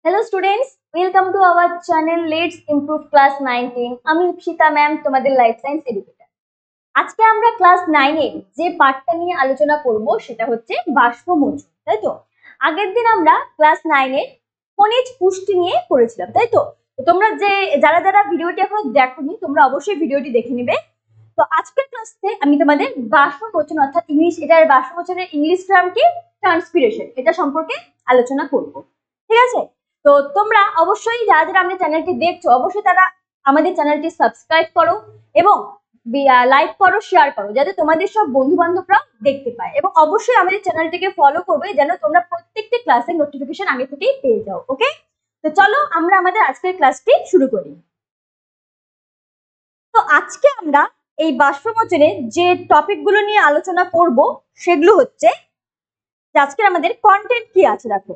Hello students, welcome to our channel let's improve class 19। আমি Ipsita ma'am, তোমাদের life science educator. আজকে আমরা class 9 এর যে পার্টটা নিয়ে আলোচনা করব সেটা হচ্ছে বাষ্পমোচন, তাই তো? আগের দিন আমরা ক্লাস 9 এর খনিজ পুষ্টি নিয়ে পড়েছিলাম, তাই তো? তোমরা যারা যারা ভিডিওটি এখনো দেখোনি, তোমরা অবশ্যই ভিডিওটি দেখে নিবে। তো আজকের ক্লাসে আমি তোমাদের বাষ্পমোচন অর্থাৎ এটার বাষ্পমোচনের ইংলিশ টার্ম কি, ট্রান্সপিরেশন, এটা সম্পর্কে আলোচনা করব। ঠিক আছে? তো তোমরা অবশ্যই যারা যারা আমাদের চ্যানেলটি দেখছো, অবশ্যই তারা আমাদের চ্যানেলটি সাবস্ক্রাইব করো এবং লাইক করো, শেয়ার করো, যাতে তোমাদের সব বন্ধু বান্ধবরা দেখতে পায়। এবং অবশ্যই আমাদের চ্যানেলটিকে ফলো করবে যেন তোমরা প্রত্যেকটি ক্লাসের নোটিফিকেশন আগে থেকেই পেয়ে যাও। ওকে, তো চলো আমরা আমাদের আজকের ক্লাসটি শুরু করি। তো আজকে আমরা এই বাষ্পমোচনের যে টপিকগুলো নিয়ে আলোচনা করব সেগুলো হচ্ছে, আজকে আমাদের কন্টেন্ট কি আছে দেখো।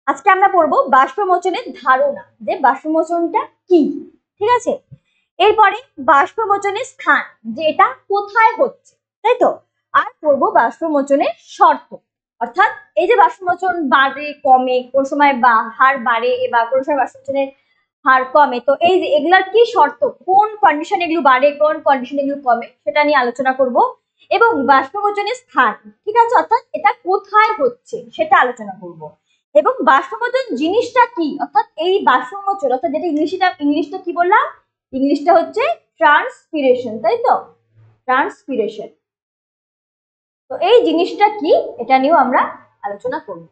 আজকে আমরা পড়বো বাষ্পমোচনের ধারণা, যে বাষ্পমোচনটা কি। ঠিক আছে? এরপরে বাষ্পমোচনের স্থান, যে এটা কোথায় হচ্ছে, তাই তো? আর পড়বো বাষ্পমোচনের শর্ত, অর্থাৎ এই যে বাষ্পমোচন বাড়ে কমে, কোন সময় হার বাড়ে বা কোন সময় বাষ্পমোচনের হার কমে, তো এই যে এগুলার কি শর্ত, কোন কন্ডিশন এগুলো বাড়ে, কোন কন্ডিশন এগুলো কমে, সেটা নিয়ে আলোচনা করব। এবং বাষ্পমোচনের স্থান, ঠিক আছে, অর্থাৎ এটা কোথায় হচ্ছে সেটা আলোচনা করব। এবং বাষ্পমোচন জিনিসটা কি, অর্থাৎ এই বাষ্পমোচন অর্থাৎ যেটা ইংলিশটা কি বললাম, ইংলিশটা হচ্ছে ট্রান্সপিরেশন, তাই তো? ট্রান্সপিরেশন। তো এই জিনিসটা কি, এটা নিয়েও আমরা আলোচনা করব।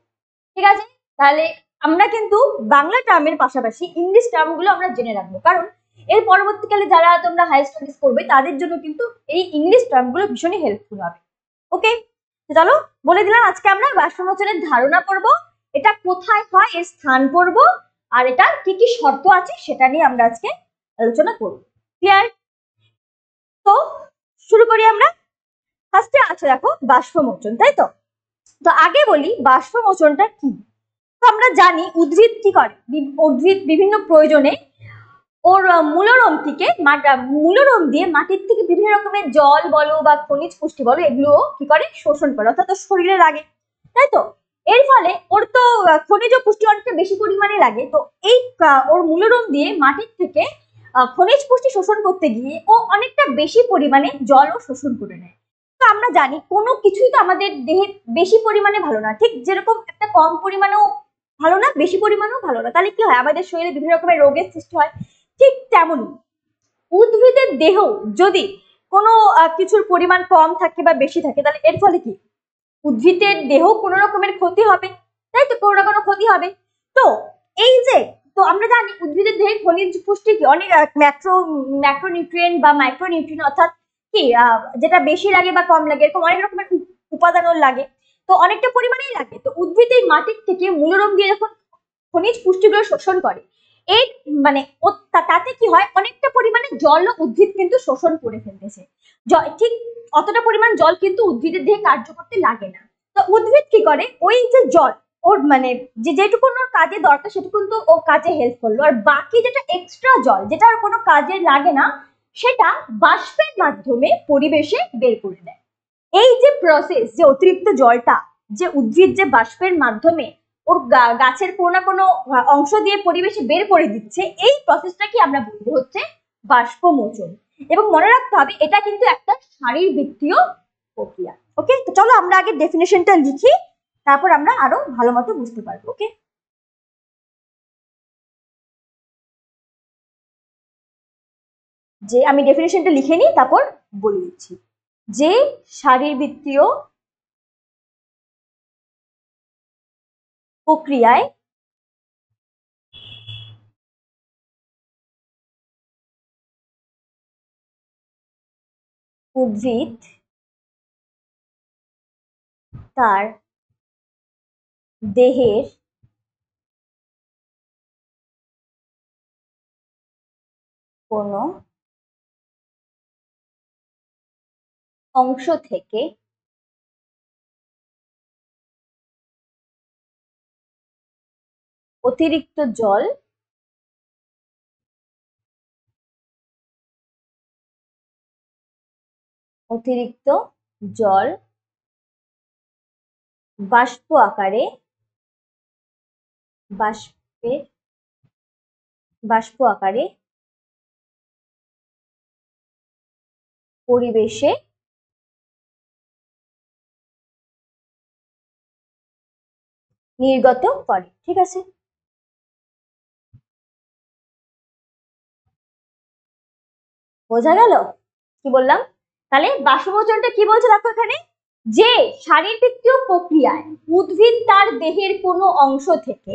ঠিক আছে? তাহলে আমরা কিন্তু বাংলা টার্মের পাশাপাশি ইংলিশ টার্মগুলো আমরা জেনে রাখবো, কারণ এর পরবর্তীকালে যারা তোমরা হায়ার স্টাডিজ করবে তাদের জন্য কিন্তু এই ইংলিশ টার্মগুলো ভীষণই হেল্পফুল হবে। ওকে, চলো বলে দিলাম, আজকে আমরা বাষ্পমোচনের ধারণা পড়ব, এটা কোথায় হয় এর স্থান পড়ব, আর এটা কি কি শর্ত আছে সেটা নিয়ে আমরা আজকে আলোচনা করব। ক্লিয়ার? তো শুরু করি আমরা। ফার্স্টে আছে দেখো বাষ্পমোচন, তাই তো? তো আগে বলি বাষ্পমোচনটা কি। তো আমরা জানি উদ্ভিদ কি করে, উদ্ভিদ বিভিন্ন প্রয়োজনে ওর মূলরম দিয়ে মাটির থেকে বিভিন্ন রকমের জল বলো বা খনিজ পুষ্টি বলো, এগুলো কি করে, শোষণ করে, অর্থাৎ ওর শরীরে লাগে, তাই তো? এর ফলে ওর তো খনিজ পুষ্টি অনেকটা বেশি পরিমাণে লাগে, তো এই ওর মূলরম দিয়ে মাটির থেকে খনিজ পুষ্টি শোষণ করতে গিয়ে ও অনেকটা বেশি পরিমাণে জলও শোষণ করে নেয়। তো আমরা জানি কোনো কিছুই তো আমাদের দেহে বেশি পরিমাণে ভালো না, ঠিক যেরকম একটা কম পরিমাণেও ভালো না, বেশি পরিমাণেও ভালো না, তাহলে কি হয়, আমাদের শরীরে বিভিন্ন রকমের রোগের সৃষ্টি হয়। ঠিক তেমনই উদ্ভিদের দেহ যদি কোনো কিছুর পরিমাণ কম থাকে বা বেশি থাকে, তাহলে এর ফলে কি, উদ্ভিদের দেহ কোনো রকমের ক্ষতি হবে, তাই তো? কোনো না কোনো ক্ষতি হবে। তো এই যে, তো আমরা জানি উদ্ভিদের দেহে খনিজ পুষ্টি কি অনেক ম্যাক্রোনিউট্রিয়েন্ট বা মাইক্রোনিউট্রিয়েন্ট, অর্থাৎ কি যেটা বেশি লাগে বা কম লাগে, এরকম অনেক রকমের উপাদানও লাগে, তো অনেকটা পরিমাণেই লাগে। তো উদ্ভিদ এই মাটির থেকে মূলরম দিয়ে যখন খনিজ পুষ্টিগুলো শোষণ করে, এই মানে তাতে কি হয়, অনেকটা পরিমাণে জল উদ্ভিদ কিন্তু শোষণ করে ফেলতেছে। ঠিক অতটা পরিমাণ জল কিন্তু উদ্ভিদের দেহে কার্য করতে লাগে না। তো উদ্ভিদ কি করে, ওই যে জল ওর যেটুকু ওর কাজে দরকার সেটুকু তো ও কাজে হেল্প করলো, আর বাকি যেটা এক্সট্রা জল যেটা আর কোনো কাজে লাগে না, সেটা বাষ্পের মাধ্যমে পরিবেশে বের করে দেয়। এই যে প্রসেস, যে অতিরিক্ত জলটা যে উদ্ভিদ যে বাষ্পের মাধ্যমে ওর গাছের কোনো না কোনো অংশ দিয়ে পরিবেশে বের করে দিচ্ছে, এই প্রসেসটা কি আমরা বলবো হচ্ছে বাষ্পমোচন। এবং মনে রাখতে হবে এটা কিন্তু একটা শারীরবৃত্তীয় প্রক্রিয়া। ওকে, তো চলো আমরা আগে ডেফিনেশনটা লিখি, তারপর আমরা আরো ভালো মতো বুঝতে পারবো। ওকে, যে আমি ডেফিনেশনটা লিখে নিই, তারপর বলে দিচ্ছি। যে শারীরবৃত্তীয় প্রক্রিয়ায় উদ্ভিদ তার দেহের কোনো অংশ থেকে অতিরিক্ত জল অতিরিক্ত জল বাষ্প আকারে বাষ্পের বাষ্প আকারে পরিবেশে নির্গত করে। ঠিক আছে, বোঝা গেল কি বললাম? তাহলে বাষ্পমোচনটা কি বলছে দেখো এখানে, যে শারীরবৃত্তীয় প্রক্রিয়ায় উদ্ভিদ তার দেহের কোনো অংশ থেকে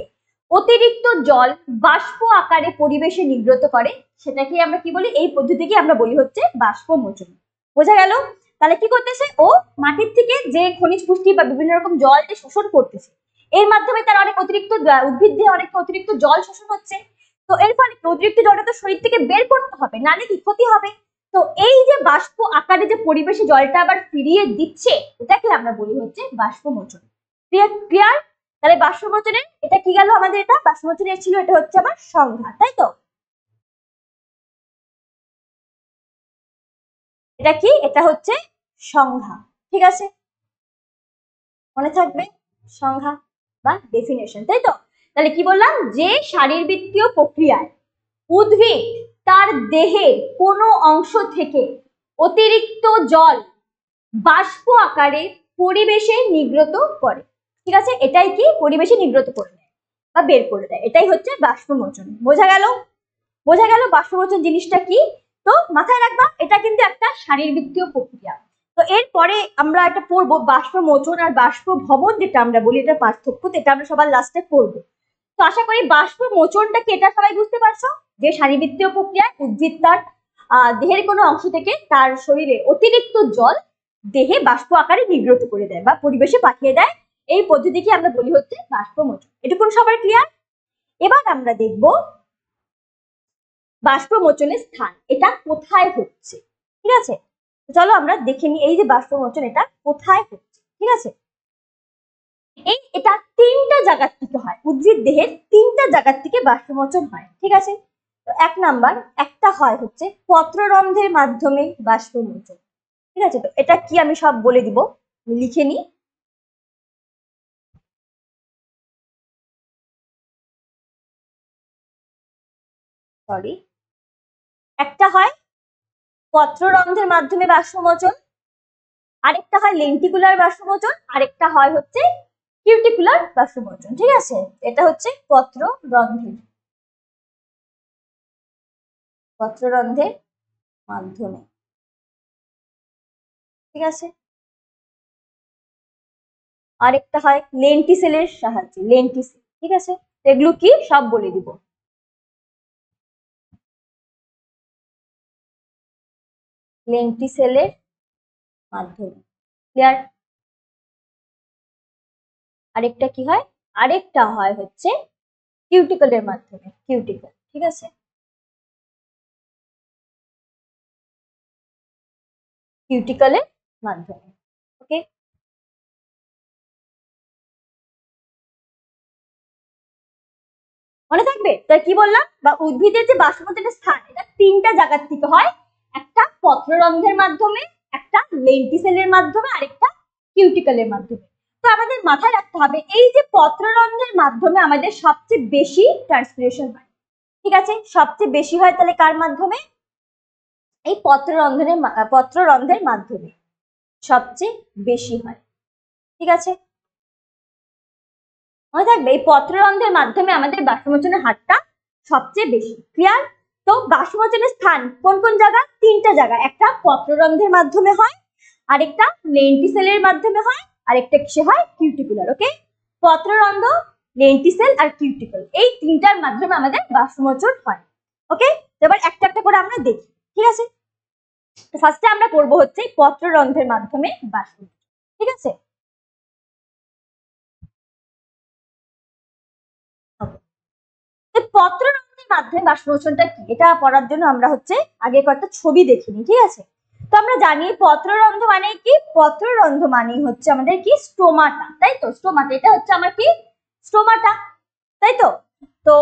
অতিরিক্ত জল বাষ্প আকারে পরিবেশে নির্গত করে, সেটাকে আমরা কি বলি, এই পদ্ধতিকে আমরা বলি হচ্ছে বাষ্পমোচন। বোঝা গেল? তাহলে কি করতেছে, ও মাটির থেকে যে খনিজ পুষ্টি বা বিভিন্ন রকম জল যে শোষণ করতেছে, এর মাধ্যমে তার অনেক অতিরিক্ত উদ্ভিদ দেহে অনেক অতিরিক্ত জল শোষণ হচ্ছে। তো এর ফলে অতিরিক্ত জলটা তো শরীর থেকে বের করতে হবে, নালে কি ক্ষতি হবে। তো এই যে বাষ্প আকারে যে পরিবেশে জলটা আবার ফিরিয়ে দিচ্ছে, এটাকে আমরা বলি হচ্ছে বাষ্পমোচন। ক্লিয়ার? তাহলে বাষ্পমোচনের এটা কি গেল আমাদের, এটা বাষ্পমোচনের ছিল, এটা হচ্ছে আমার সংজ্ঞা, তাই তো? এটা কি, এটা হচ্ছে সংজ্ঞা। ঠিক আছে, মনে থাকবে সংজ্ঞা বা ডেফিনেশন, তাই তো? তাহলে কি বললাম, যে শারীরবৃত্তীয় প্রক্রিয়ায় উদ্ভিদ তার দেহে কোনো অংশ থেকে অতিরিক্ত জল বাষ্প আকারে পরিবেশে নির্গত করে। ঠিক আছে, এটাই কি, পরিবেশে নির্গত করে দেয় বা বের করে দেয়, এটাই হচ্ছে বাষ্পমোচন। বোঝা গেল? বোঝা গেল বাষ্পমোচন জিনিসটা কি? তো মাথায় রাখবা, এটা কিন্তু একটা শারীরবৃত্তীয় প্রক্রিয়া। তো এরপরে আমরা একটা পড়বো বাষ্পমোচন আর বাষ্পভবন, যেটা আমরা বলি, এটা পার্থক্য, এটা আমরা সবার লাস্টে পড়বো। তো আশা করি বাষ্পমোচনটা কি এটা সবাই বুঝতে পারছো, যে শারীরবৃত্তীয় প্রক্রিয়ায় উদ্ভিদ তার দেহের কোনো অংশ থেকে তার শরীরে অতিরিক্ত জল দেহে বাষ্প আকারে নির্গত করে দেয় বা পরিবেশে পাঠিয়ে দেয়, এই পদ্ধতিকে আমরা বলি হচ্ছে বাষ্পমোচন। এটুকুন সবার ক্লিয়ার? এবার আমরা দেখব বাষ্পমোচনের স্থান, এটা কোথায় হচ্ছে। ঠিক আছে, চলো আমরা দেখে নিই এই যে বাষ্পমোচন এটা কোথায় হচ্ছে। ঠিক আছে, এটা তিনটা জায়গার থেকে হয়, উদ্ভিদ দেহের তিনটা জায়গার থেকে বাষ্পমোচন হয়। ঠিক আছে, তো এক নাম্বার, একটা হয় হচ্ছে পত্ররন্ধ্রের মাধ্যমে বাষ্পমোচন। ঠিক আছে, তো এটা কি আমি সব বলে দিব, লিখে নিই। সরি, একটা হয় পত্ররন্ধ্রের মাধ্যমে বাষ্পমোচন, আরেকটা হয় লেন্টিকুলার বাষ্পমোচন, আরেকটা হয় হচ্ছে কিউটিকুলার বাষ্পমোচন। ঠিক আছে, এটা হচ্ছে পত্ররন্ধ্রের মাধ্যমে। ঠিক আছে, আরেকটা হয় লেন্টিসেলের সাহায্যে, লেন্টিসেল। ঠিক আছে, এগুলো কি সব বলে দিব। লেন্টিসেলের মাধ্যমে, ক্লিয়ার? আরেকটা কি হয়, আরেকটা হয় হচ্ছে কিউটিকলের মাধ্যমে, কিউটিকল। ঠিক আছে, কিউটিকলের মাধ্যমে। ওকে, মনে থাকবে? তাই কি বললাম, বা উদ্ভিদের যে বাষ্পমোচনের স্থান, এটা তিনটা জায়গার থেকে হয়, একটা পত্ররন্ধ্রের মাধ্যমে, একটা লেন্টিসেলের মাধ্যমে, আরেকটা কিউটিকলের মাধ্যমে। তো আমাদের মাথায় রাখতে হবে, এই যে পত্ররন্ধ্রের মাধ্যমে আমাদের সবচেয়ে বেশি ট্রান্সপিরেশন হয়। ঠিক আছে, সবচেয়ে বেশি হয় তাহলে কার মাধ্যমে, এই পত্ররন্ধ্রের মাধ্যমে সবচেয়ে বেশি হয়। ঠিক আছে, মনে থাকবে এই পত্ররন্ধ্রের মাধ্যমে আমাদের বাষ্পমোচনের হারটা সবচেয়ে বেশি। ক্লিয়ার? তো বাষ্পমোচনের স্থান কোন কোন জায়গা, তিনটা জায়গা, একটা পত্ররন্ধ্রের মাধ্যমে হয়, আরেকটা লেন্টিসেলের মাধ্যমে হয়, আরেকটা কিসে হয়, কিউটিকুলার। ওকে, পত্ররন্ধ্র, লেন্টিসেল আর কিউটিকল, এই তিনটার মাধ্যমে আমাদের বাষ্পমোচন হয়। ওকে, এবার একটা একটা করে আমরা দেখি। ঠিক আছে, তো ফার্স্টে আমরা করবো হচ্ছে পত্ররন্ধ্রের মাধ্যমে বাষ্পমোচন। ঠিক আছে, পত্ররন্ধ্রের মাধ্যমে বাষ্পমোচনটা কি, এটা পড়ার জন্য আমরা হচ্ছে আগে কয়েকটা ছবি দেখে নিই। ঠিক আছে, তো আমরা জানি পত্ররন্ধ্র মানে কি, পত্ররন্ধ্র মানে হচ্ছে আমাদের কি, স্টোমাটা, তাই তো? স্টোমাটা, এটা হচ্ছে আমার কি, স্টোমাটা, তাই তো? তো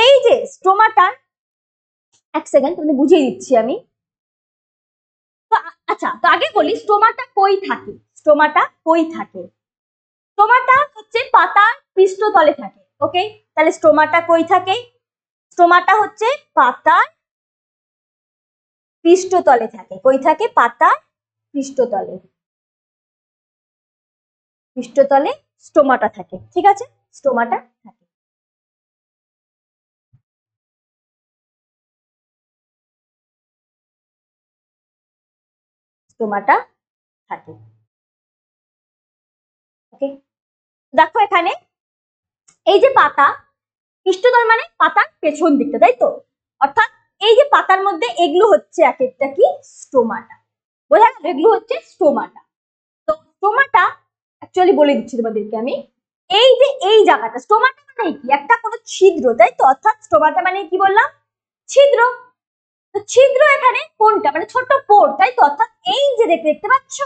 এই যে স্টোমাটার, এক সেকেন্ড তুমি বুঝিয়ে দিচ্ছি আমি। তো আচ্ছা, তো আগে বলি স্টোমাটা কই থাকে, স্টোমাটা কই থাকে। স্টোমাটা হচ্ছে পাতার পৃষ্ঠতলে থাকে। ওকে, তাহলে স্টোমাটা কই থাকে, স্টোমাটা হচ্ছে পাতার পৃষ্ঠতলে থাকে। কই থাকে? পাতার পৃষ্ঠতলে। পৃষ্ঠতলে স্টোমাটা থাকে। ঠিক আছে, স্টোমাটা থাকে। স্টোমাটা থাকে। ওকে, দেখো এখানে এই যে পাতা, পৃষ্ঠতল মানে পাতার পেছন দিকটা, তাই তো? অর্থাৎ এই যে পাতার মধ্যে এগুলো হচ্ছে এক একটা কি স্টোমাটা। বোঝা গেল? এগুলো হচ্ছে স্টোমাটা। তো স্টোমাটা অ্যাকচুয়ালি বলে দিচ্ছি তোমাদেরকে আমি, এই যে এই জায়গাটা স্টোমাটা মানে কি? একটা কোনো ছিদ্র, তাই তো? অর্থাৎ স্টোমাটা মানে কি বললাম? ছিদ্র। তো ছিদ্র এখানে কোনটা? মানে ছোট পোর, তাই তো? অর্থাৎ এই যে দেখতে পাচ্ছ,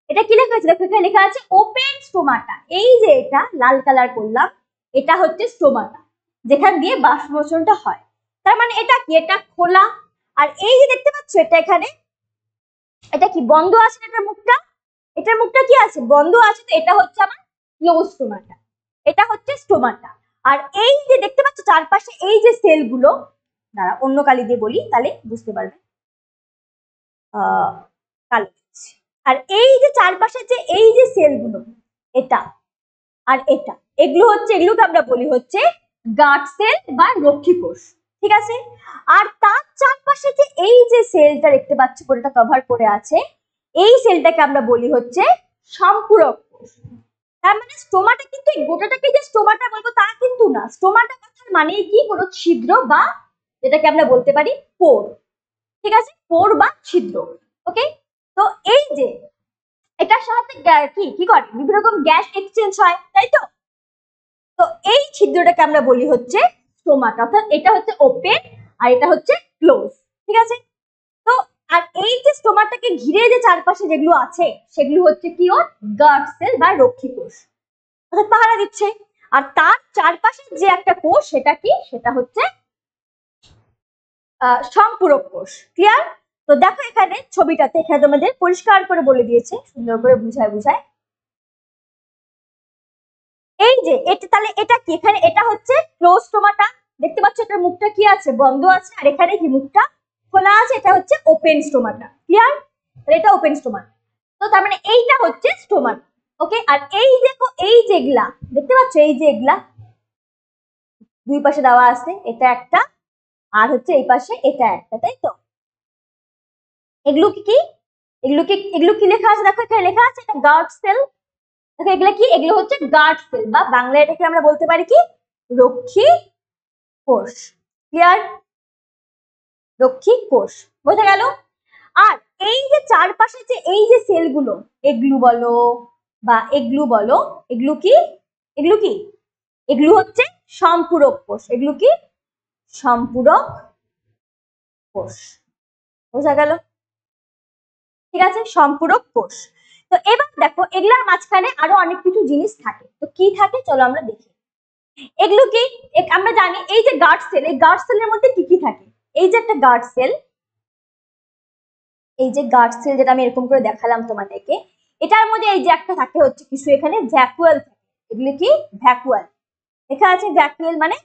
এটা কি লেখা আছে? দেখো এখানে লেখা আছে ওপেন স্টোমাটা। এই যে এটা লাল কালার করলাম, এটা হচ্ছে স্টোমাটা, যেখান দিয়ে বাষ্পমোচনটা হয়। তার মানে এটা কি? এটা খোলা। আর এই যে দেখতে পাচ্ছ এটা এখানে, এটা কি বন্ধ আছে? এটার মুখটা, এটার মুখটা কি আছে? বন্ধ আছে। তো এটা হচ্ছে আমার ক্লোজ স্টোমাটা। এটা হচ্ছে স্টোমাটা। আর এই যে দেখতে পাচ্ছ চারপাশে এই যে সেলগুলো, দাঁড়া অন্য কালি দিয়ে বলি তাহলে বুঝতে পারবে। কালি। আর এই যে চারপাশে যে এই যে সেলগুলো, এটা আর এটা, এগুলো হচ্ছে, এগুলোকে আমরা বলি হচ্ছে গার্ড সেল বা রক্ষী কোষ। ঠিক আছে? আর তার চারপাশে যে এই যে সেলটা দেখতে পাচ্ছ পুরোটা কভার করে আছে, এই সেলটাকে আমরা বলি হচ্ছে সম্পূরক কোষ। তার মানে স্টোমাটা কিন্তু এই গোটাটাকে যে স্টোমাটা বলবো তা কিন্তু না। স্টোমাটা কথার মানে কি? কোনো ছিদ্র বা যেটাকে আমরা বলতে পারি পোর। ঠিক আছে, পোর বা ছিদ্র। ওকে, তো এই যে এটার সাথে কি কি করে? বিভিন্ন রকম গ্যাস এক্সচেঞ্জ হয়, তাই তো? তো এই ছিদ্রটাকে আমরা বলি হচ্ছে স্টোমাটা। অর্থাৎ এটা হচ্ছে ওপেন আর এটা হচ্ছে ক্লোজ। ঠিক আছে? তো আর এই যে স্টোমাটাকে ঘিরে যে চারপাশে যেগুলো আছে সেগুলো হচ্ছে কি? ওর গার্ড সেল বা রক্ষী কোষ, অর্থাৎ পাহারা দিচ্ছে। আর তার চারপাশে যে একটা কোষ, সেটা কি? সেটা হচ্ছে সম্পূরক কোষ। ক্লিয়ার? তো দেখো এখানে ছবিটাতে, এখানে তোমাদের পরিষ্কার করে বলে দিয়েছে, সুন্দর করে বুঝায় বুঝায়। এই যে এটা, তাহলে এটা কি? এখানে এটা হচ্ছে ক্লোজ স্টোমাটা। দেখতে পাচ্ছ এটার মুখটা কি আছে? বন্ধ আছে। আর এখানে কি? মুখটা খোলা আছে। এটা হচ্ছে ওপেন স্টোমাটা। ক্লিয়ার? তাহলে এটা ওপেন স্টোমাটা। তো তার মানে এইটা হচ্ছে স্টোমাটা। ওকে, আর এই দেখো এই যেগুলা দেখতে পাচ্ছ, এই যে এগুলা দুই পাশে দেওয়া আছে, এটা একটা আর হচ্ছে এই পাশে এটা একটা, তাই তো? এগুলো কি কি? এগুলো কি লেখা আছে? দেখো এখানে লেখা আছে এটা গার্ড সেল। দেখো এগুলো কি? এগুলো হচ্ছে গার্ড সেল বা বাংলায় এটাকে আমরা বলতে পারি কি? রক্ষী কোষ। ক্লিয়ার? রক্ষী কোষ। বোঝা গেল? আর এই যে চারপাশে যে এই যে সেলগুলো, এগুলো বলো বা এগুলো বলো, এগুলো কি? এগুলো কি? এগুলো হচ্ছে সম্পূরক কোষ। এগুলো কি? সম্পূরক কোষ। বোঝা গেল? ঠিক আছে, সম্পূরক কোষ। তো এবার দেখো এগুলার মাঝখানে আরো অনেক কিছু জিনিস থাকে। তো কি থাকে চলো আমরা দেখি। এগুলো কি? আমরা জানি এই যে গার্ড সেল, এই গার্ড সেলের মধ্যে কি কি থাকে? এই যে একটা গার্ড সেল, এই যে গার্ড সেল যেটা আমি এরকম করে দেখালাম তোমাদেরকে, এটার মধ্যে এই যে একটা থাকে হচ্ছে কিছু এখানে ভ্যাকুয়াল থাকে। এগুলো কি? ভ্যাকুয়াল। লেখা আছে ভ্যাকুয়াল মানে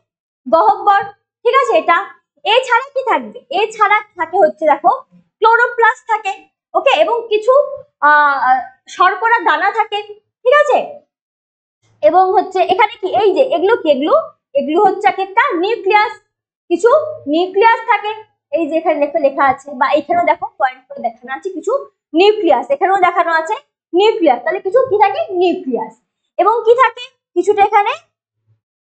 গহ্বর। ঠিক আছে? এটা এছাড়া কি থাকবে? এছাড়া থাকে হচ্ছে দেখো ক্লোরোপ্লাস্ট থাকে। ওকে, এবং কিছু শর্করা দানা থাকে। ঠিক আছে? এবং হচ্ছে এখানে কি? এই যে এগুলো কি? এগুলো এগুলো হচ্ছে একটা নিউক্লিয়াস। কিছু নিউক্লিয়াস থাকে। এই যে এখানে লেখা আছে, বা এখানেও দেখো পয়েন্ট করে দেখানো আছে কিছু নিউক্লিয়াস। এখানেও দেখানো আছে নিউক্লিয়াস। তাহলে কিছু কি থাকে? নিউক্লিয়াস। এবং কি থাকে? কিছুটা এখানে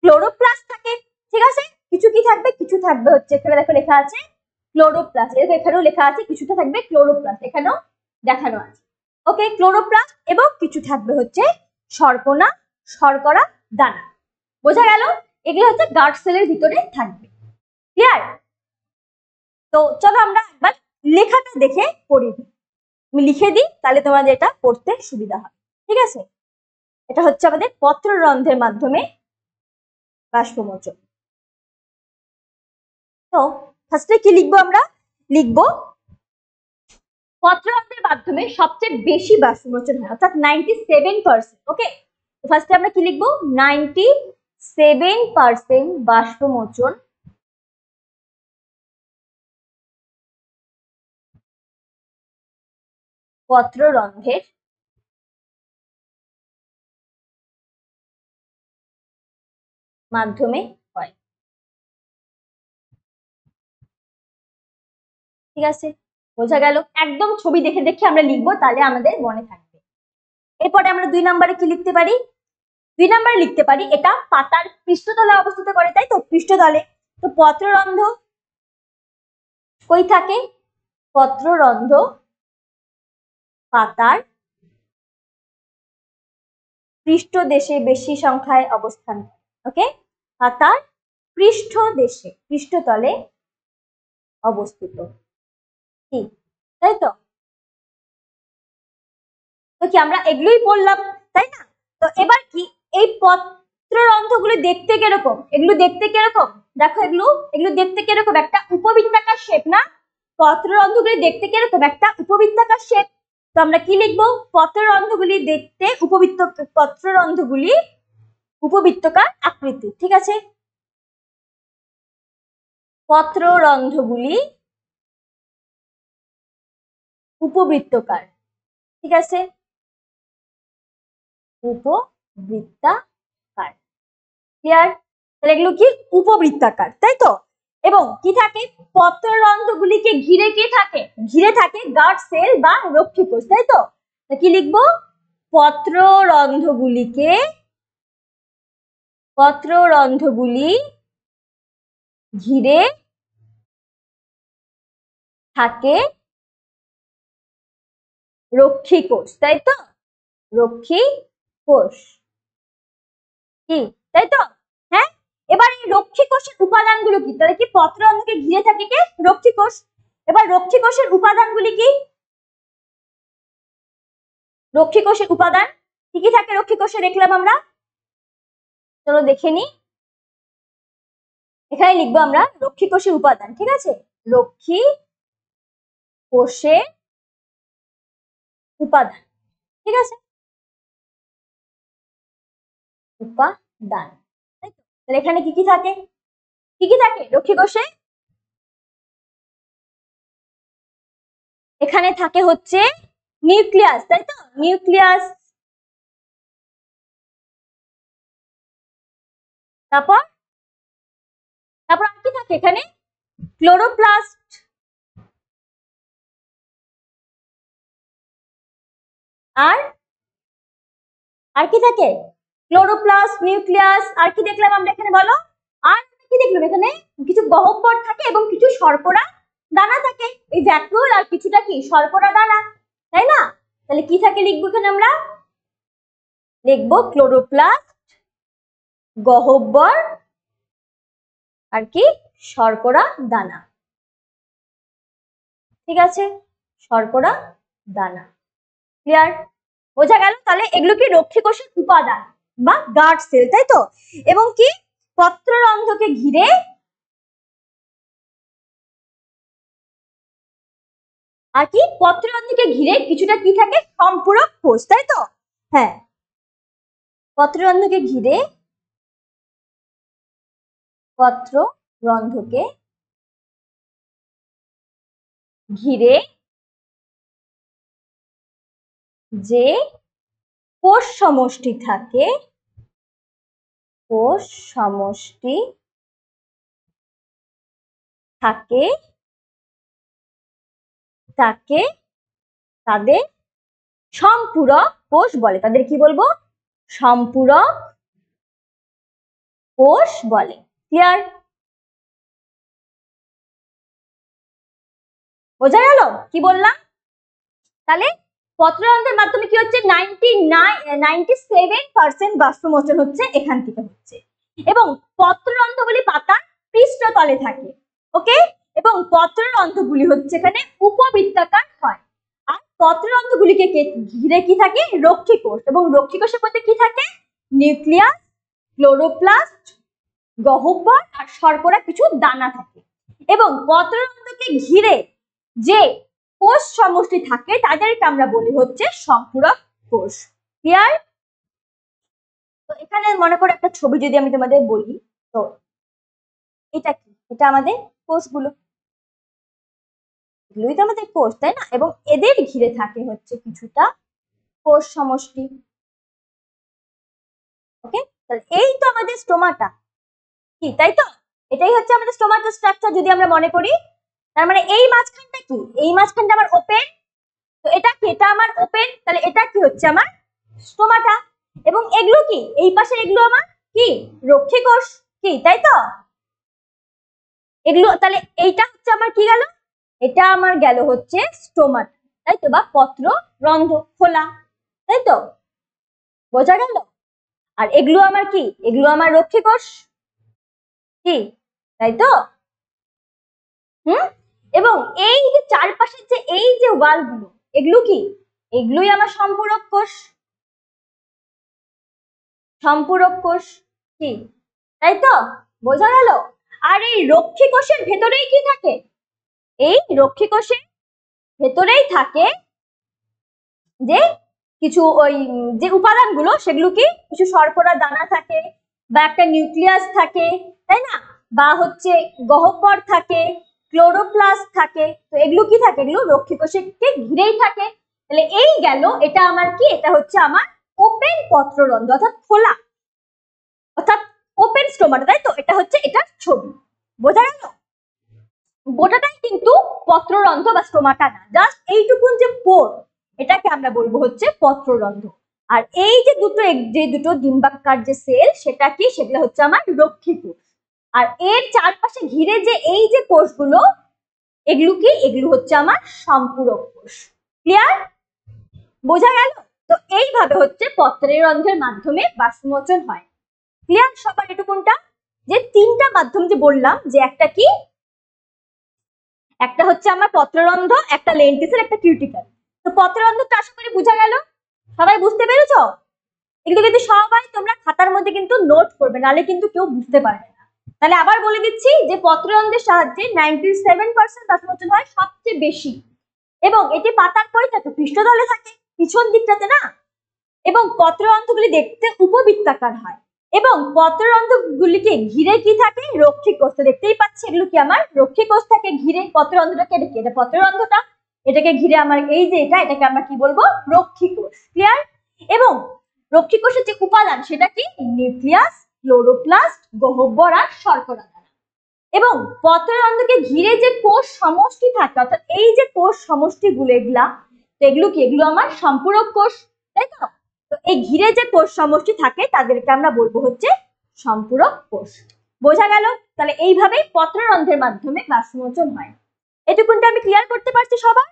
ক্লোরোপ্লাস্ট থাকে। ঠিক আছে? কিছু কি থাকবে? কিছু থাকবে হচ্ছে এখানে দেখো লেখা আছে ক্লোরোপ্লাস্ট। এখানেও লেখা আছে কিছুটা থাকবে ক্লোরোপ্লাস্ট, এখানেও দেখানো আছে। ওকে, ক্লোরোপ্লাস্ট এবং কিছু থাকবে হচ্ছে শর্করা দানা। বোঝা গেল? এগুলো হচ্ছে গার্ড সেলের ভিতরে থাকবে। ক্লিয়ার? তো চলো আমরা একবার লেখাটা দেখে পড়ি। আমি লিখে দিই তাহলে তোমাদের এটা পড়তে সুবিধা হবে। ঠিক আছে? এটা হচ্ছে আমাদের পত্ররন্ধ্রের মাধ্যমে বাষ্পমোচন। তো ফার্স্টে কি লিখবো? আমরা লিখবো পত্ররন্ধ্রের মাধ্যমে সবচেয়ে বেশি বাষ্পমোচন হয়, অর্থাৎ 97%। ওকে, ফার্স্টে আমরা কি লিখবো? 97% বাষ্পমোচন পত্ররন্ধ্রের মাধ্যমে হয়। ঠিক আছে, বোঝা গেল? একদম ছবি দেখে দেখে আমরা লিখবো, তাহলে আমাদের মনে থাকবে। এরপরে আমরা 2 নম্বরে কি লিখতে পারি? 2 নম্বরে লিখতে পারি এটা পাতার পৃষ্ঠতলে অবস্থিত করে, তাই তো? পৃষ্ঠতলে। তো পত্ররন্ধ্র কই থাকে? পত্ররন্ধ্র পাতার পৃষ্ঠদেশে বেশি সংখ্যায় অবস্থান। ওকে, পাতার পৃষ্ঠদেশে, পৃষ্ঠতলে অবস্থিত। ঠিক, তাই তো? তো কি আমরা এগুলোই বললাম, তাই না? তো এবার কি এই পত্ররন্ধ্রগুলো দেখতে কিরকম? এগুলো দেখতে কিরকম? দেখো, এগুলো দেখতে কিরকম? একটা উপবৃত্তাকার শেপ না? পত্ররন্ধ্রগুলি দেখতে কিরকম? একটা উপবৃত্তাকার শেপ। তো আমরা কি লিখবো? পত্ররন্ধ্রগুলি দেখতে পত্ররন্ধ্রগুলি উপবৃত্তাকার আকৃতি। ঠিক আছে, পত্ররন্ধ্রগুলি উপবৃত্তাকার। ঠিক আছে, উপবৃত্তাকার। ক্লিয়ার? তাহলে এগুলো কি? উপবৃত্তাকার, তাই তো? এবং কি থাকে? পত্ররন্ধ্রগুলিকে ঘিরে কি থাকে? ঘিরে থাকে গার্ড সেল বা রক্ষী কোষ, তাই তো? কি লিখবো? পত্ররন্ধ্রগুলি ঘিরে থাকে রক্ষী কোষ, তাই তো? রক্ষী কোষ কি, তাই তো? হ্যাঁ, এবার এই রক্ষী কোষের উপাদানগুলো কি? তাহলে কি পত্ররন্ধ্রকে ঘিরে থাকে কে? রক্ষী কোষ। এবার রক্ষী কোষের উপাদানগুলি কি? রক্ষী কোষের উপাদান কি কি থাকে রক্ষী কোষে দেখলাম আমরা, চলো দেখে নি। এখানে লিখবো আমরা রক্ষী কোষের উপাদান। ঠিক আছে, রক্ষী কোষের উপাদান। ঠিক আছে, উপাদান। তাহলে এখানে কি কি থাকে? কি কি থাকে রক্ষী কোষে? এখানে থাকে হচ্ছে নিউক্লিয়াস, তাই তো? নিউক্লিয়াস। তারপর তারপর আর কি থাকে এখানে? ক্লোরোপ্লাস্ট। আর আর কি থাকে? Chloroplast, nucleus. আর কি দেখলাম আমরা এখানে, বলো? আর কি দেখলাম এখানে? কিছু গহ্বর থাকে এবং কিছু শর্করা দানা থাকে। এই ভ্যাকুওল আর কিছুটা কি? শর্করা দানা, তাই না? তাহলে কি থাকে লিখবো এখানে আমরা? লিখবো ক্লোরোপ্লাস্ট, গহ্বর আর কি? শর্করা দানা। ঠিক আছে, শর্করা দানা। ক্লিয়ার? বোঝা গেল? তাহলে এগুলো কি? রক্ষী কোষের উপাদান বা গার্ড সেল, তাই তো? এবং কি পত্ররন্ধ্রকে ঘিরে আর কি? পত্ররন্ধ্রকে ঘিরে কিছুটা কি থাকে? সম্পূরক কোষ, তাই তো? হ্যাঁ, পত্ররন্ধ্রকে ঘিরে পত্ররন্ধ্রকে ঘিরে যে কোষ সমষ্টি থাকে, কোষ সমষ্টি থাকে তাকে তাদের সম্পূরক কোষ বলে। তাদের কি বলবো? সম্পূরক কোষ বলে। ক্লিয়ার? বোঝা গেল কি বললাম? তাহলে পত্ররন্ধ্রের মাধ্যমে কি হচ্ছে? 97% বাষ্পমোচন হচ্ছে এখান থেকে হচ্ছে। এবং পত্ররন্ধ্রগুলি পাতার পৃষ্ঠতলে থাকে। ওকে, এবং পত্ররন্ধ্রগুলি হচ্ছে এখানে উপবৃত্তাকার হয়। আর পত্ররন্ধ্রগুলিকে ঘিরে কি থাকে? রক্ষী কোষ। এবং রক্ষী কোষের মধ্যে কি থাকে? নিউক্লিয়াস, ক্লোরোপ্লাস্ট, গহ্বর আর শর্করা কিছু দানা থাকে। এবং পত্ররন্ধ্রকে ঘিরে যে কোষ সমষ্টি থাকে তাদেরকে আমরা বলি হচ্ছে সম্পূরক কোষ। ক্লিয়ার? তো এখানে মনে করো একটা ছবি যদি আমি তোমাদের বলি, তো এটা কি? এটা আমাদের কোষগুলো। এগুলোই তো আমাদের কোষ, তাই না? এবং এদের ঘিরে থাকে হচ্ছে কিছুটা কোষ সমষ্টি। ওকে, তাহলে এই তো আমাদের স্টোমাটা, কি তাই তো? এটাই হচ্ছে আমাদের স্টোমাটা স্ট্রাকচার যদি আমরা মনে করি। তার মানে এই মাঝখানটা কি? এই মাঝখানটা আমার ওপেন, তো এটা কি? এটা আমার ওপেন, তাহলে এটা কি হচ্ছে? আমার স্টোমাটা। এবং এগুলো কি? এই পাশে এগুলো আমার কি? রক্ষী কোষ, কি তাই তো? এগুলো তাহলে এইটা হচ্ছে আমার কি গেল? এটা আমার গেল হচ্ছে স্টোমাটা, তাই তো? বা পত্র রন্ধ্র খোলা, তাই তো? বোঝা গেল? আর এগুলো আমার কি? এগুলো আমার রক্ষী কোষ, কি তাই তো? হুম। এবং এই যে চারপাশের যে এই যে ওয়াল গুলো, এগুলো কি? এগুলোই আমার সম্পূরক কোষ, সম্পূরক কোষ, কি তাই তো? বোঝা গেল? আর এই রক্ষী কোষের ভেতরেই কি থাকে? এই রক্ষী কোষের ভেতরেই থাকে যে কিছু ওই যে উপাদানগুলো, সেগুলো কি? কিছু শর্করা দানা থাকে, বা একটা নিউক্লিয়াস থাকে, তাই না? বা হচ্ছে গহ্বর থাকে, ক্লোরোপ্লাস্ট থাকে। তো এগুলো কি থাকে? এগুলো রক্ষী কোষকে ঘিরেই থাকে। তাহলে এই গেল, এটা আমার কি? এটা হচ্ছে আমার ওপেন পত্ররন্ধ্র, অর্থাৎ খোলা, অর্থাৎ ওপেন স্টোমাটা, তাই তো? এটা হচ্ছে এটার ছবি। বোঝা গেল? গোটাটাই কিন্তু পত্ররন্ধ্র বা স্টোমাটা না, জাস্ট এইটুকুন যে পোর, এটাকে আমরা বলবো হচ্ছে পত্ররন্ধ্র। আর এই যে দুটো ডিম্বাকার যে সেল, সেটা কি? সেগুলো হচ্ছে আমার রক্ষী কোষ। আর এর চারপাশে ঘিরে যে এই যে কোষগুলো, এগুলো কি? এগুলো হচ্ছে আমার সম্পূরক কোষ। ক্লিয়ার? বোঝা গেল? তো এইভাবে হচ্ছে পত্রের রন্ধ্রের মাধ্যমে বাষ্পমোচন হয়। ক্লিয়ার সবার এটুকুনটা? যে তিনটা মাধ্যম যে বললাম, যে একটা কি? একটা হচ্ছে আমার পত্ররন্ধ্র, একটা লেন্টিসেল, একটা কিউটিকল। তো পত্ররন্ধ্রটা আশা করি বোঝা গেল, সবাই বুঝতে পেরেছো? এগুলো কিন্তু সবাই তোমরা খাতার মধ্যে কিন্তু নোট করবে, নাহলে কিন্তু কেউ বুঝতে পারবে না। তাহলে আবার বলে দিচ্ছি যে পত্ররন্ধ্রের সাহায্যে 97% বাষ্পমোচন হয়, সবচেয়ে বেশি। এবং এটি পাতার কই থাকে? পৃষ্ঠতলে থাকে, পিছন দিকটাতে না। এবং পত্ররন্ধ্রগুলি দেখতে উপবৃত্তাকার হয়। এবং পত্ররন্ধ্রগুলিকে ঘিরে কি থাকে? রক্ষী কোষ। দেখতেই পাচ্ছি এগুলো কি? আমার রক্ষী কোষ থাকে ঘিরে পত্ররন্ধ্রটাকে। এটা পত্ররন্ধ্রটা, এটাকে ঘিরে আমার এই যে এটাকে আমরা কি বলবো? রক্ষী কোষ। ক্লিয়ার? এবং রক্ষী কোষের যে উপাদান, সেটা কি? নিউক্লিয়াস, ক্লোরোপ্লাস্ট, গহ্বর আর শর্করা দানা। এবং পত্ররন্ধ্রকে ঘিরে যে কোষ সমষ্টি থাকে, অর্থাৎ এই যে কোষ সমষ্টিগুলো, এগুলো কি? এগুলো আমার সম্পূরক কোষ, তাই তো? তো এই ঘিরে যে কোষ সমষ্টি থাকে, তাদেরকে আমরা বলবো হচ্ছে সম্পূরক কোষ। বোঝা গেল? তাহলে এইভাবেই পত্ররন্ধ্রের মাধ্যমে বাষ্পমোচন হয়। এটুকুনটা আমি ক্লিয়ার করতে পারছি সবার?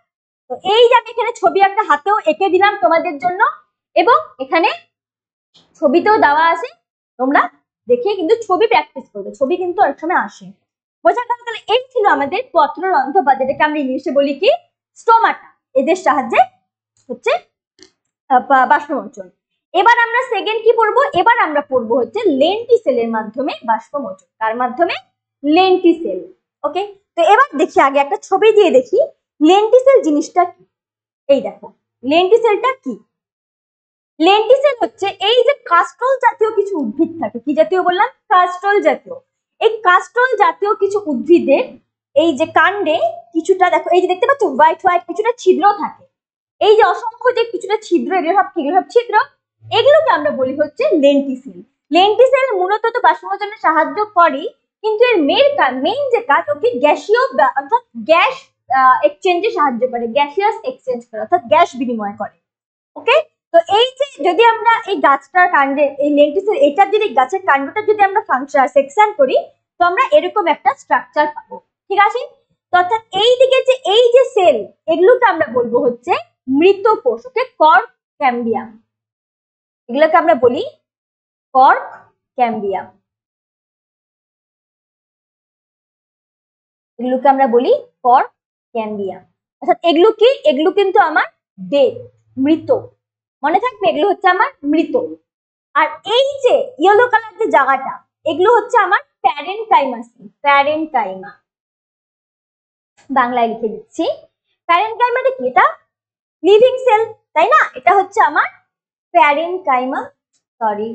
তো এই যে আমি এখানে ছবি একটা হাতেও এঁকে দিলাম তোমাদের জন্য, এবং এখানে ছবিতেও দেওয়া আছে, তোমরা দেখে কিন্তু ছবি প্র্যাকটিস করবে, ছবি কিন্তু অনেক সময় আসে। বোঝা গেল? তাহলে এই ছিল আমাদের পত্ররন্ধ্র, বা যেটাকে আমরা ইংলিশে বলি কি? স্টোমাটা। এদের সাহায্যে হচ্ছে বাষ্পমোচন। এবার আমরা সেকেন্ড কি পড়বো? এবার আমরা পড়বো হচ্ছে লেন্টিসেলের মাধ্যমে বাষ্পমোচন। কার মাধ্যমে? লেন্টিসেল। ওকে, তো এবার দেখি, আগে একটা ছবি দিয়ে দেখি লেন্টিসেল জিনিসটা কি। এই দেখো, লেন্টিসেলটা কি? লেন্টিসেল হচ্ছে এই যে কাস্টল জাতীয় কিছু উদ্ভিদ থাকে। কি জাতীয় বললাম? কাস্টল জাতীয়। এই কাস্টল জাতীয় কিছু উদ্ভিদের এই যে কাণ্ডে কিছুটা, দেখো এই যে দেখতে পাচ্ছ হোয়াইট হোয়াইট কিছুটা ছিদ্র থাকে। এই যে অসংখ্য যে কিছুটা ছিদ্র, এগুলো সব কি? সব ছিদ্র। এগুলোকে আমরা বলি হচ্ছে লেন্টিসেল। লেন্টিসেল মূলত তো বাষ্পমোচনে সাহায্য করে, কিন্তু এর মেইন যে কাজ, ওকে গ্যাসীয় অর্থাৎ গ্যাস এক্সচেঞ্জে সাহায্য করে, গ্যাসিয়াস এক্সচেঞ্জ করে, অর্থাৎ গ্যাস বিনিময় করে। ওকে, তো এই যে যদি আমরা এই গাছটার কাণ্ডে, এই লেন্টিসেল এটার যদি গাছের কাণ্ডটা যদি আমরা সেকশন করি, তো আমরা এরকম একটা স্ট্রাকচার পাবো। ঠিক আছে? তো অর্থাৎ এই দিকে যে এই যে সেল, এগুলোকে আমরা বলবো হচ্ছে মৃত কোষ। ওকে, কর্ক ক্যাম্বিয়াম, এগুলোকে আমরা বলি কর্ক ক্যাম্বিয়াম, এগুলোকে আমরা বলি কর্ক ক্যাম্বিয়াম। অর্থাৎ এগুলো কি? এগুলো কিন্তু আমার ডেড, মৃত। মনে থাকবে, এগুলো হচ্ছে আমার মৃত। আর এই যে ইয়েলো কালার যে জায়গাটা, এগুলো হচ্ছে আমার প্যারেনকাইমা সেল। প্যারেনকাইমা, বাংলায় লিখে দিচ্ছি। প্যারেনকাইমাটা কি? এটা লিভিং সেল, তাই না? এটা হচ্ছে আমার প্যারেনকাইমা, সরি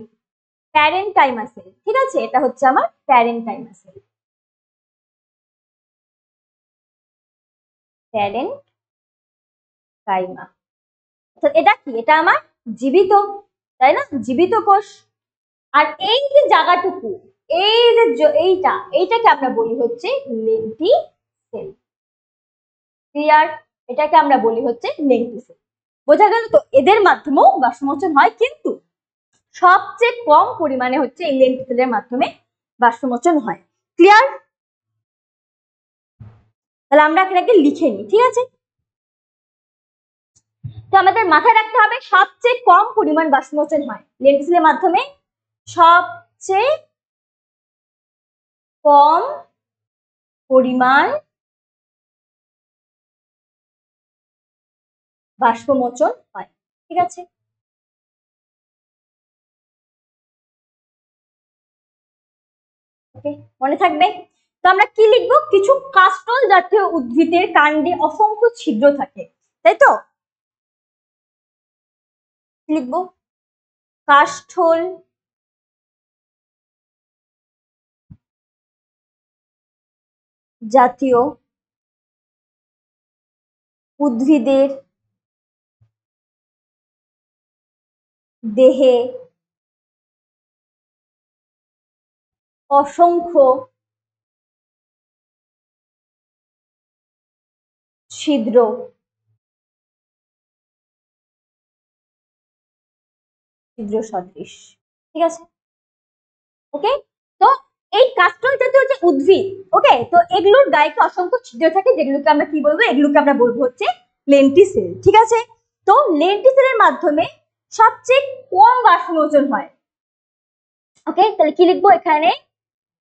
প্যারেনকাইমা সেল। ঠিক আছে, এটা হচ্ছে আমার প্যারেনকাইমা সেল। Parent chyma. এটা কি? এটা আমার জীবিত, তাই না? জীবিত কোষ। আর এই যে জায়গাটুকু, এই যে এইটাকে আমরা বলি হচ্ছে লেন্টিসেল। ক্লিয়ার? এটাকে আমরা বলি হচ্ছে লেন্টিসেল। বোঝা গেল তো? এদের মাধ্যমেও বাষ্পমোচন হয়, কিন্তু সবচেয়ে কম পরিমাণে হচ্ছে এই লেন্টিসেলের মাধ্যমে বাষ্পমোচন হয়। ক্লিয়ার? তাহলে আমরা এটাকে লিখে নিই, ঠিক আছে? তো আমাদের মাথায় রাখতে হবে সবচেয়ে কম পরিমাণ বাষ্পমোচন হয় লেন্টিসেলের মাধ্যমে। সবচেয়ে কম পরিমাণ বাষ্পমোচন হয়, ঠিক আছে? ওকে, মনে থাকবে? তো আমরা কি লিখবো? কিছু কাস্টল জাতীয় উদ্ভিদের কাণ্ডে অসংখ্য ছিদ্র থাকে, তাই তো? লিখবো কাষ্ঠল জাতীয় উদ্ভিদের দেহে অসংখ্য ছিদ্র সদৃশ, ঠিক আছে? ওকে, তো এই কাস্টল জাতীয় যে উদ্ভিদ, ওকে, তো এগুলোর গায়ে অসংখ্য ছিদ্র থাকে, যেগুলোকে আমরা কি বলবো? এগুলোকে আমরা বলবো হচ্ছে লেন্টিসেল, ঠিক আছে? তো লেন্টিসেলের মাধ্যমে সবচেয়ে কম বাষ্পমোচন হয়। ওকে, তাহলে কি লিখবো এখানে?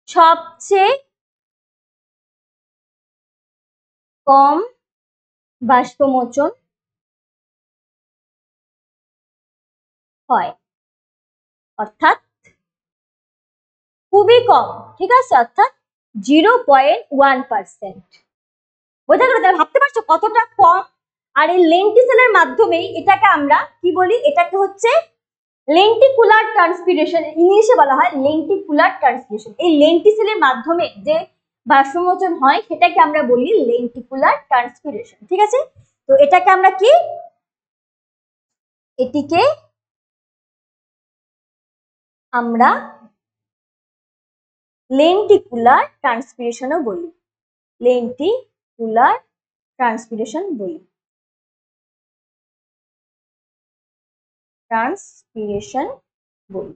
সবচেয়ে কম বাষ্পমোচন হয়, অর্থাৎ খুবই কম, ঠিক আছে? অর্থাৎ 0.1%। বোঝা গেল? তাহলে ভাবতে পারছো কতটা কম। আর এই লেন্টিসেলের মাধ্যমেই এটাকে আমরা কি বলি? এটাকে হচ্ছে লেন্টিকুলার ট্রান্সপিরেশন, ইংলিশে বলা হয় লেন্টিকুলার ট্রান্সপিরেশন। এই লেন্টিসেলের মাধ্যমে যে বাষ্পমোচন হয় সেটাকে আমরা বলি লেন্টিকুলার ট্রান্সপিরেশন, ঠিক আছে? তো এটাকে আমরা কি, এটিকে আমরা লেন্টিকুলার ট্রান্সপিরেশনও বলি, লেন্টিকুলার ট্রান্সপিরেশন বলি, ট্রান্সপিরেশন বলি।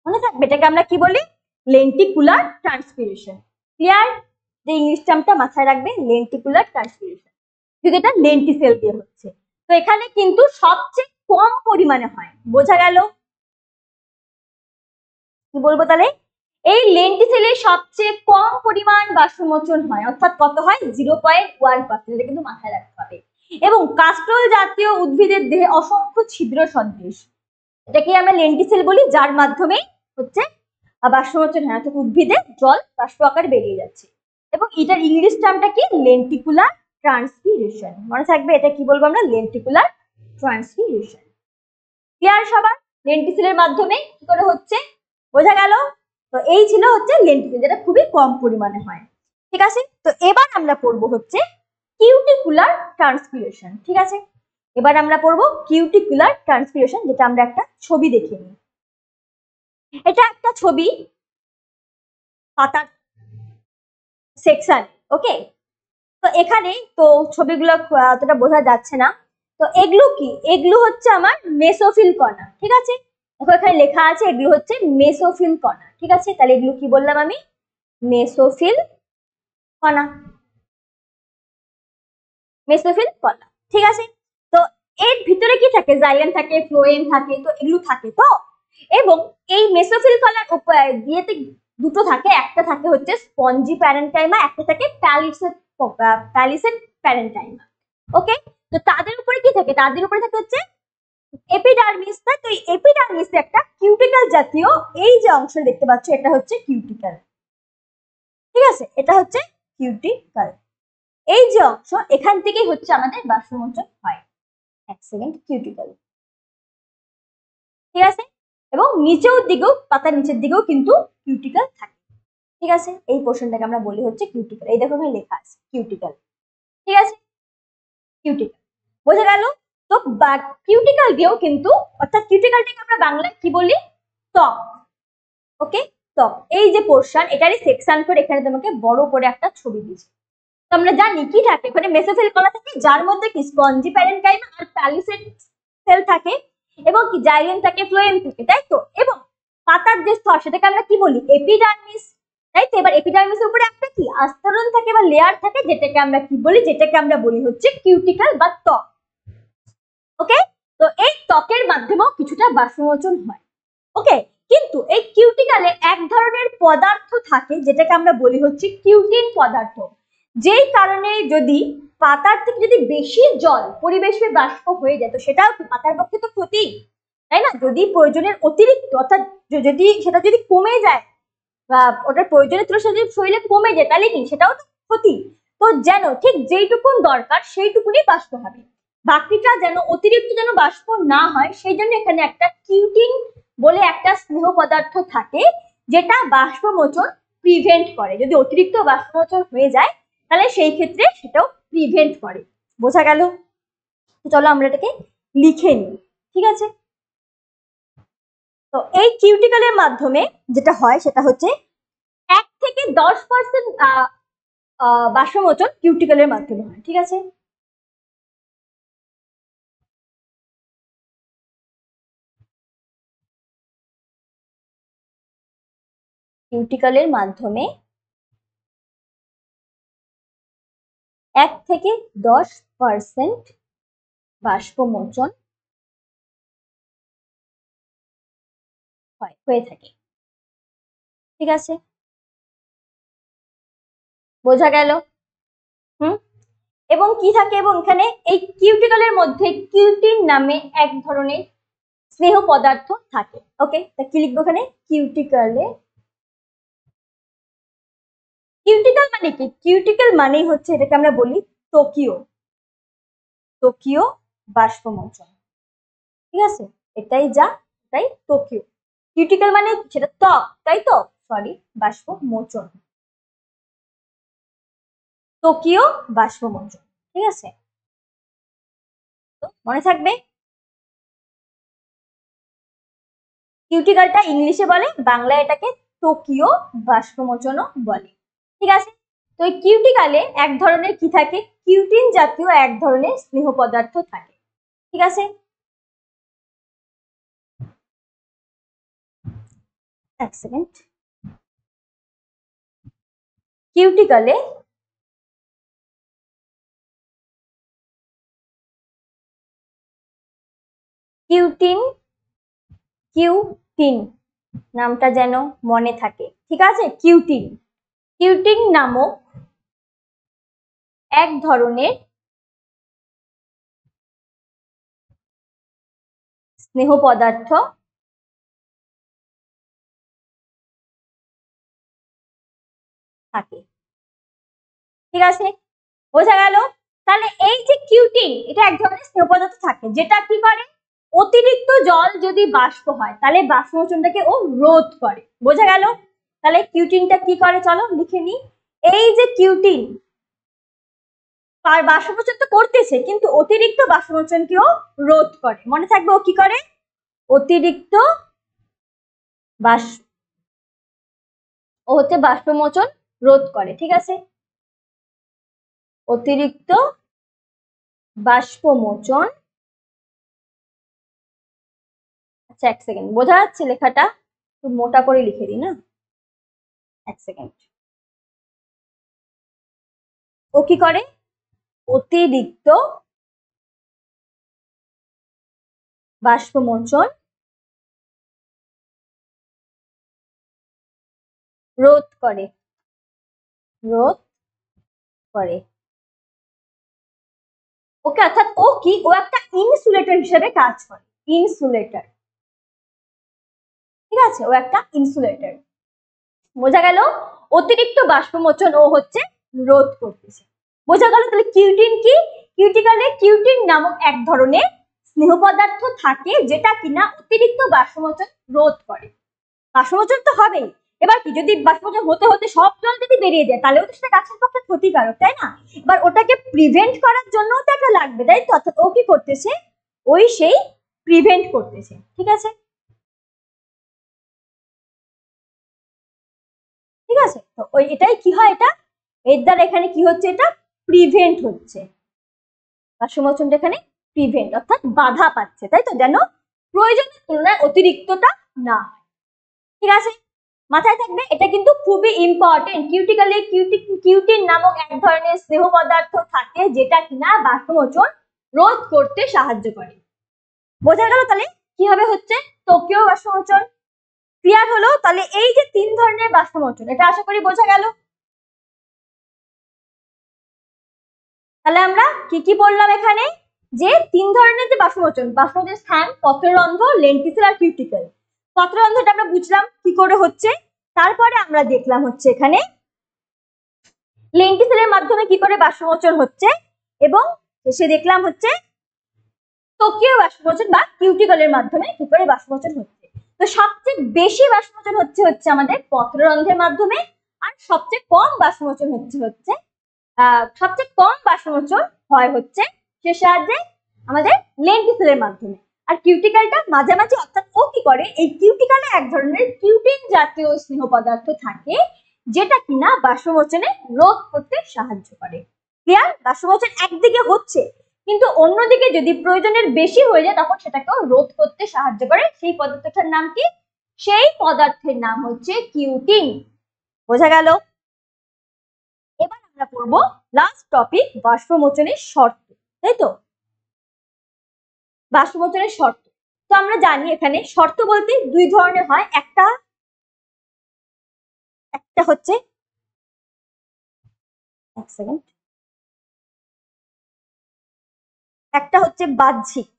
মনে থাকবে এটাকে আমরা কি বলি? Lenticular transpiration. ক্লিয়ার? যে ইংলিশ টার্মটা মাথায় রাখবে, লেন্টিকুলার ট্রান্সপিরেশন, কিন্তু এটা লেন্টিসেল দিয়ে হচ্ছে। তো এখানে কিন্তু সবচেয়ে কম পরিমাণে হয়। বোঝা গেল? কি বলবো তাহলে? এই লেন্টিসেলের সবচেয়ে কম পরিমাণ বাষ্পমোচন হয়, অর্থাৎ কত হয়? 0.1%। এটা কিন্তু মাথায় রাখতে হবে। এবং কাস্টল জাতীয় উদ্ভিদের দেহে অসংখ্য ছিদ্র সদৃশ, এটাকে আমরা লেন্টিসেল বলি, যার মাধ্যমে হচ্ছে বাষ্পমোচন হয়, অর্থাৎ উদ্ভিদে জল বাষ্প আকারে বেরিয়ে যাচ্ছে। এবং এটার ইংলিশ টার্মটা কি? Lenticular transpiration. মনে থাকবে এটা কি বলবো আমরা? Lenticular transpiration. ক্লিয়ার সবার? লেন্টিসেলের মাধ্যমে কি করে হচ্ছে, বোঝা গেল? তো এই ছিল হচ্ছে লেন্টিসেল, যেটা খুবই কম পরিমাণে হয়, ঠিক আছে? তো এবার আমরা পড়বো হচ্ছে কিউটিকুলার ট্রান্সপিরেশন, ঠিক আছে? এবার আমরা পড়বো কিউটিকুলার ট্রান্সপিরেশন, যেটা আমরা একটা ছবি দেখে নিই। এটা একটা ছবি, পাতার সেকশন, ওকে? তো এখানে তো ছবিগুলো অতটা বোঝা যাচ্ছে না। তো এগুলো কি? এগুলো হচ্ছে আমার মেসোফিল কণা, ঠিক আছে? দেখো এখানে লেখা আছে এগুলো হচ্ছে মেসোফিল কণা, ঠিক আছে? তাহলে এগুলো কি বললাম আমি? মেসোফিল কণা, মেসোফিল কণা, ঠিক আছে? তো এর ভিতরে কি থাকে? জাইলেম থাকে, ফ্লোয়েম থাকে, তো এগুলো থাকে তো। এবং এই মেসোফিল কণার দিয়েতে দুটো থাকে, একটা থাকে হচ্ছে স্পঞ্জি প্যারেনকাইমা, একটা থাকে প্যালিসেড প্যারেনকাইমা, ওকে? তো তাদের উপরে কি থাকে? তাদের উপরে থাকে হচ্ছে এপিডার্মিস। তো এই এপিডার্মিসে একটা কিউটিক্যাল জাতীয় এই যে অংশ দেখতে পাচ্ছ, এটা হচ্ছে কিউটিক্যাল, ঠিক আছে? এটা হচ্ছে কিউটিক্যাল, এই যে অংশ, এখান থেকেই হচ্ছে আমাদের বাষ্পমোচন হয়। এক সেকেন্ড, কিউটিক্যাল, ঠিক আছে? এবং নিচের দিকেও, পাতার নিচের দিকেও কিন্তু কিউটিক্যাল থাকে, ঠিক আছে, এই পোর্শনটাকে আমরা বলি হচ্ছে কিউটিকল। এই দেখো এখানে লেখা আছে কিউটিকল, ঠিক আছে, কিউটিকল বোঝা গেল। তো কিউটিকল দিয়েও কিন্তু, অর্থাৎ কিউটিকলটাকে আমরা বাংলায় কি বলি, ত্বক। ওকে, ত্বক, এই যে পোর্শন এটারই সেকশন করে এখানে তোমাকে বড় করে একটা ছবি দিয়েছে। তো আমরা জানি কি থাকে ওখানে, মেসোফিল কলা থাকে যার মধ্যে কি স্পঞ্জি প্যারেনকাইমা আর প্যালিসেড সেল থাকে, এবং কি জাইলেম থাকে, ফ্লোয়েম থাকে, তাই তো। এবং পাতার যে স্তর সেটাকে আমরা কি বলি, এপিডার্মিস, তাই তো। এবার এপিডার্মিসের উপরে একটা কি আস্তরণ থাকে বা লেয়ার থাকে, যেটাকে আমরা কি বলি, যেটাকে আমরা বলি হচ্ছে কিউটিকল বা ত্বক। ওকে, তো এই ত্বকের মাধ্যমেও কিছুটা বাষ্পমোচন হয়। ওকে, কিন্তু এই কিউটিকলে এক ধরনের পদার্থ থাকে যেটাকে আমরা বলি হচ্ছে কিউটিন পদার্থ, যেই কারণে যদি পাতার থেকে যদি বেশি জল পরিবেশে বাষ্প হয়ে যায় তো সেটাও পাতার পক্ষে তো ক্ষতি, তাই না। যদি প্রয়োজনের অতিরিক্ত, অর্থাৎ যদি সেটা যদি কমে যায় বা ওটার প্রয়োজনের তুলনায় যদি শরীরে কমে যায় তাহলে কি সেটাও তো ক্ষতি। তো যেন ঠিক যেইটুকুন দরকার সেইটুকুনি বাষ্প হবে, বাকিটা যেন অতিরিক্ত যেন বাষ্প না হয়, সেই জন্য এখানে একটা কিউটিন বলে একটা স্নেহ পদার্থ থাকে যেটা বাষ্পমোচন প্রিভেন্ট করে। যদি অতিরিক্ত বাষ্পমোচন হয়ে যায় তাহলে সেই ক্ষেত্রে সেটাও প্রিভেন্ট করে। বোঝা গেল? তো চলো আমরা এটাকে লিখে নিই, ঠিক আছে। তো এই কিউটিকলের মাধ্যমে যেটা হয় সেটা হচ্ছে 1 থেকে 10% বাষ্পমোচন কিউটিকলের মাধ্যমে হয়, ঠিক আছে। কিউটিকলের মাধ্যমে 1 থেকে 10% বাষ্পমোচন হয়ে থাকে, ঠিক আছে, বোঝা গেল? এবং কি থাকে, এবং এখানে এই কিউটিকলের মধ্যে কিউটিন নামে এক ধরনের স্নেহ পদার্থ থাকে। ওকে, তা কি লিখবো এখানে, কিউটিকলে। কিউটিকল মানে কি, কিউটিকল মানেই হচ্ছে এটাকে আমরা বলি ত্বকীয়, ত্বকীয় বাষ্পমোচন, ঠিক আছে, এটাই যা, এটাই ত্বকীয়। কিউটিকল মানে সেটা ত্বক, তাই তো, সরি, বাষ্পমোচন, ত্বকীয় বাষ্পমোচন, ঠিক আছে, তো মনে থাকবে। কিউটিকলটা ইংলিশে বলে, বাংলায় এটাকে ত্বকীয় বাষ্পমোচনও বলে, ঠিক আছে। তো এই কিউটিকলে এক ধরনের কি থাকে, কিউটিন জাতীয় এক ধরনের স্নেহ পদার্থ থাকে, ঠিক আছে। এক সেকেন্ড, কিউটিকলে কিউটিন, কিউটিন নামটা যেন মনে থাকে, ঠিক আছে। কিউটিন, কিউটিন নামক এক ধরনের স্নেহ পদার্থ থাকে, ঠিক আছে, বোঝা গেল। তাহলে এই যে কিউটিন, এটা এক ধরনের স্নেহ পদার্থ থাকে যেটা কি করে, অতিরিক্ত জল যদি বাষ্প হয় তাহলে বাষ্পমোচনটাকে ও রোধ করে, বোঝা গেল। তাহলে কিউটিনটা কি করে চলো লিখে নিই। এই যে কিউটিন বাষ্পমোচন তো করতেছে কিন্তু অতিরিক্ত বাষ্পমোচনকেও রোধ করে, মনে থাকবে ও কি করে, অতিরিক্ত ও হচ্ছে বাষ্পমোচন রোধ করে, ঠিক আছে, অতিরিক্ত বাষ্পমোচন। আচ্ছা এক সেকেন্ড, বোঝা যাচ্ছে লেখাটা, একটু মোটা করে লিখে দিই না, এক সেকেন্ড। ও কি করে, অতিরিক্ত বাষ্পমোচন রোধ করে, রোধ করে। ওকে, অর্থাৎ ও কি, ও একটা ইনসুলেটর হিসেবে কাজ করে, ইনসুলেটর, ঠিক আছে, ও একটা ইনসুলেটর, বোঝা গেল। অতিরিক্ত বাষ্পমোচন ও হচ্ছে রোধ করতেছে, বোঝা গেল। তাহলে কিউটিন কি, কিউটিকলে কিউটিন নামক এক ধরনের স্নেহ পদার্থ থাকে যেটা কিনা অতিরিক্ত বাষ্পমোচন রোধ করে, বাষ্পমোচন তো হবেই এবার কি যদি বাষ্পমোচন হতে হতে সব জল যদি বেরিয়ে যায় তাহলেও তো সেটা গাছের পক্ষে ক্ষতিকারক, তাই না? এবার ওটাকে প্রিভেন্ট করার জন্যও তো একটা লাগবে, তাই তো? অর্থাৎ ও কি করতেছে, ওই সেই প্রিভেন্ট করতেছে, ঠিক আছে? ঠিক আছে, তো ওই এটাই কি হয়, এটা এর দ্বারা এখানে কি হচ্ছে, এটা প্রিভেন্ট হচ্ছে, বাষ্পমোচনটা এখানে প্রিভেন্ট অর্থাৎ বাধা পাচ্ছে, তাই তো? যেন প্রয়োজনের তুলনায় অতিরিক্তটা না হয়, ঠিক আছে? মাথায় থাকবে, এটা কিন্তু খুবই ইম্পর্টেন্ট। কিউটিক্যালে কিউটিন নামক এক ধরনের স্নেহ পদার্থ থাকে যেটা কিনা বাষ্পমোচন রোধ করতে সাহায্য করে। বোঝা গেল তাহলে কিভাবে হচ্ছে ত্বকীয় বাষ্পমোচন? ক্লিয়ার হলো? তাহলে এই যে 3 ধরনের বাষ্পমোচন, এটা আশা করি বোঝা গেল। তাহলে আমরা কি কি বললাম এখানে, যে 3 ধরনের যে বাষ্পমোচন স্থান পত্ররন্ধ্র, লেন্টিসেল আর কিউটিকল। পত্ররন্ধ্রটা আমরা বুঝলাম কি করে হচ্ছে, তারপরে আমরা দেখলাম হচ্ছে এখানে লেন্টিসেলের মাধ্যমে কি করে বাষ্পমোচন হচ্ছে, এবং শেষে দেখলাম হচ্ছে ত্বকীয় বাষ্পমোচন বা কিউটিকলের মাধ্যমে কি করে বাষ্পমোচন হচ্ছে। তো সবচেয়ে বেশি বাষ্পমোচন হচ্ছে আমাদের পত্ররন্ধ্রের মাধ্যমে, আর সবচেয়ে কম বাষ্পমোচন হয় হচ্ছে সে সাহায্যে আমাদের লেন্টিসেলের মাধ্যমে। আর কিউটিকলটা মাঝামাঝি, অর্থাৎ ও কি করে, এই কিউটিকলে এক ধরনের কিউটিন জাতীয় স্নেহ পদার্থ থাকে যেটা কিনা বাষ্পমোচনে রোধ করতে সাহায্য করে। ক্লিয়ার? বাষ্পমোচন একদিকে হচ্ছে, কিন্তু অন্যদিকে যদি প্রয়োজনের বেশি হয়ে যায় তখন সেটাকেও রোধ করতে সাহায্য করে। সেই পদার্থটার নাম কি? সেই পদার্থের নাম হচ্ছে কিউটিন। বোঝা গেল? এবার আমরা পড়বো লাস্ট টপিক, বাষ্পমোচনের শর্ত, তাই তো? বাষ্পমোচনের শর্ত। তো আমরা জানি এখানে শর্ত বলতে 2 ধরনের হয়, একটা হচ্ছে, এক সেকেন্ড, একটা হচ্ছে বাহ্যিক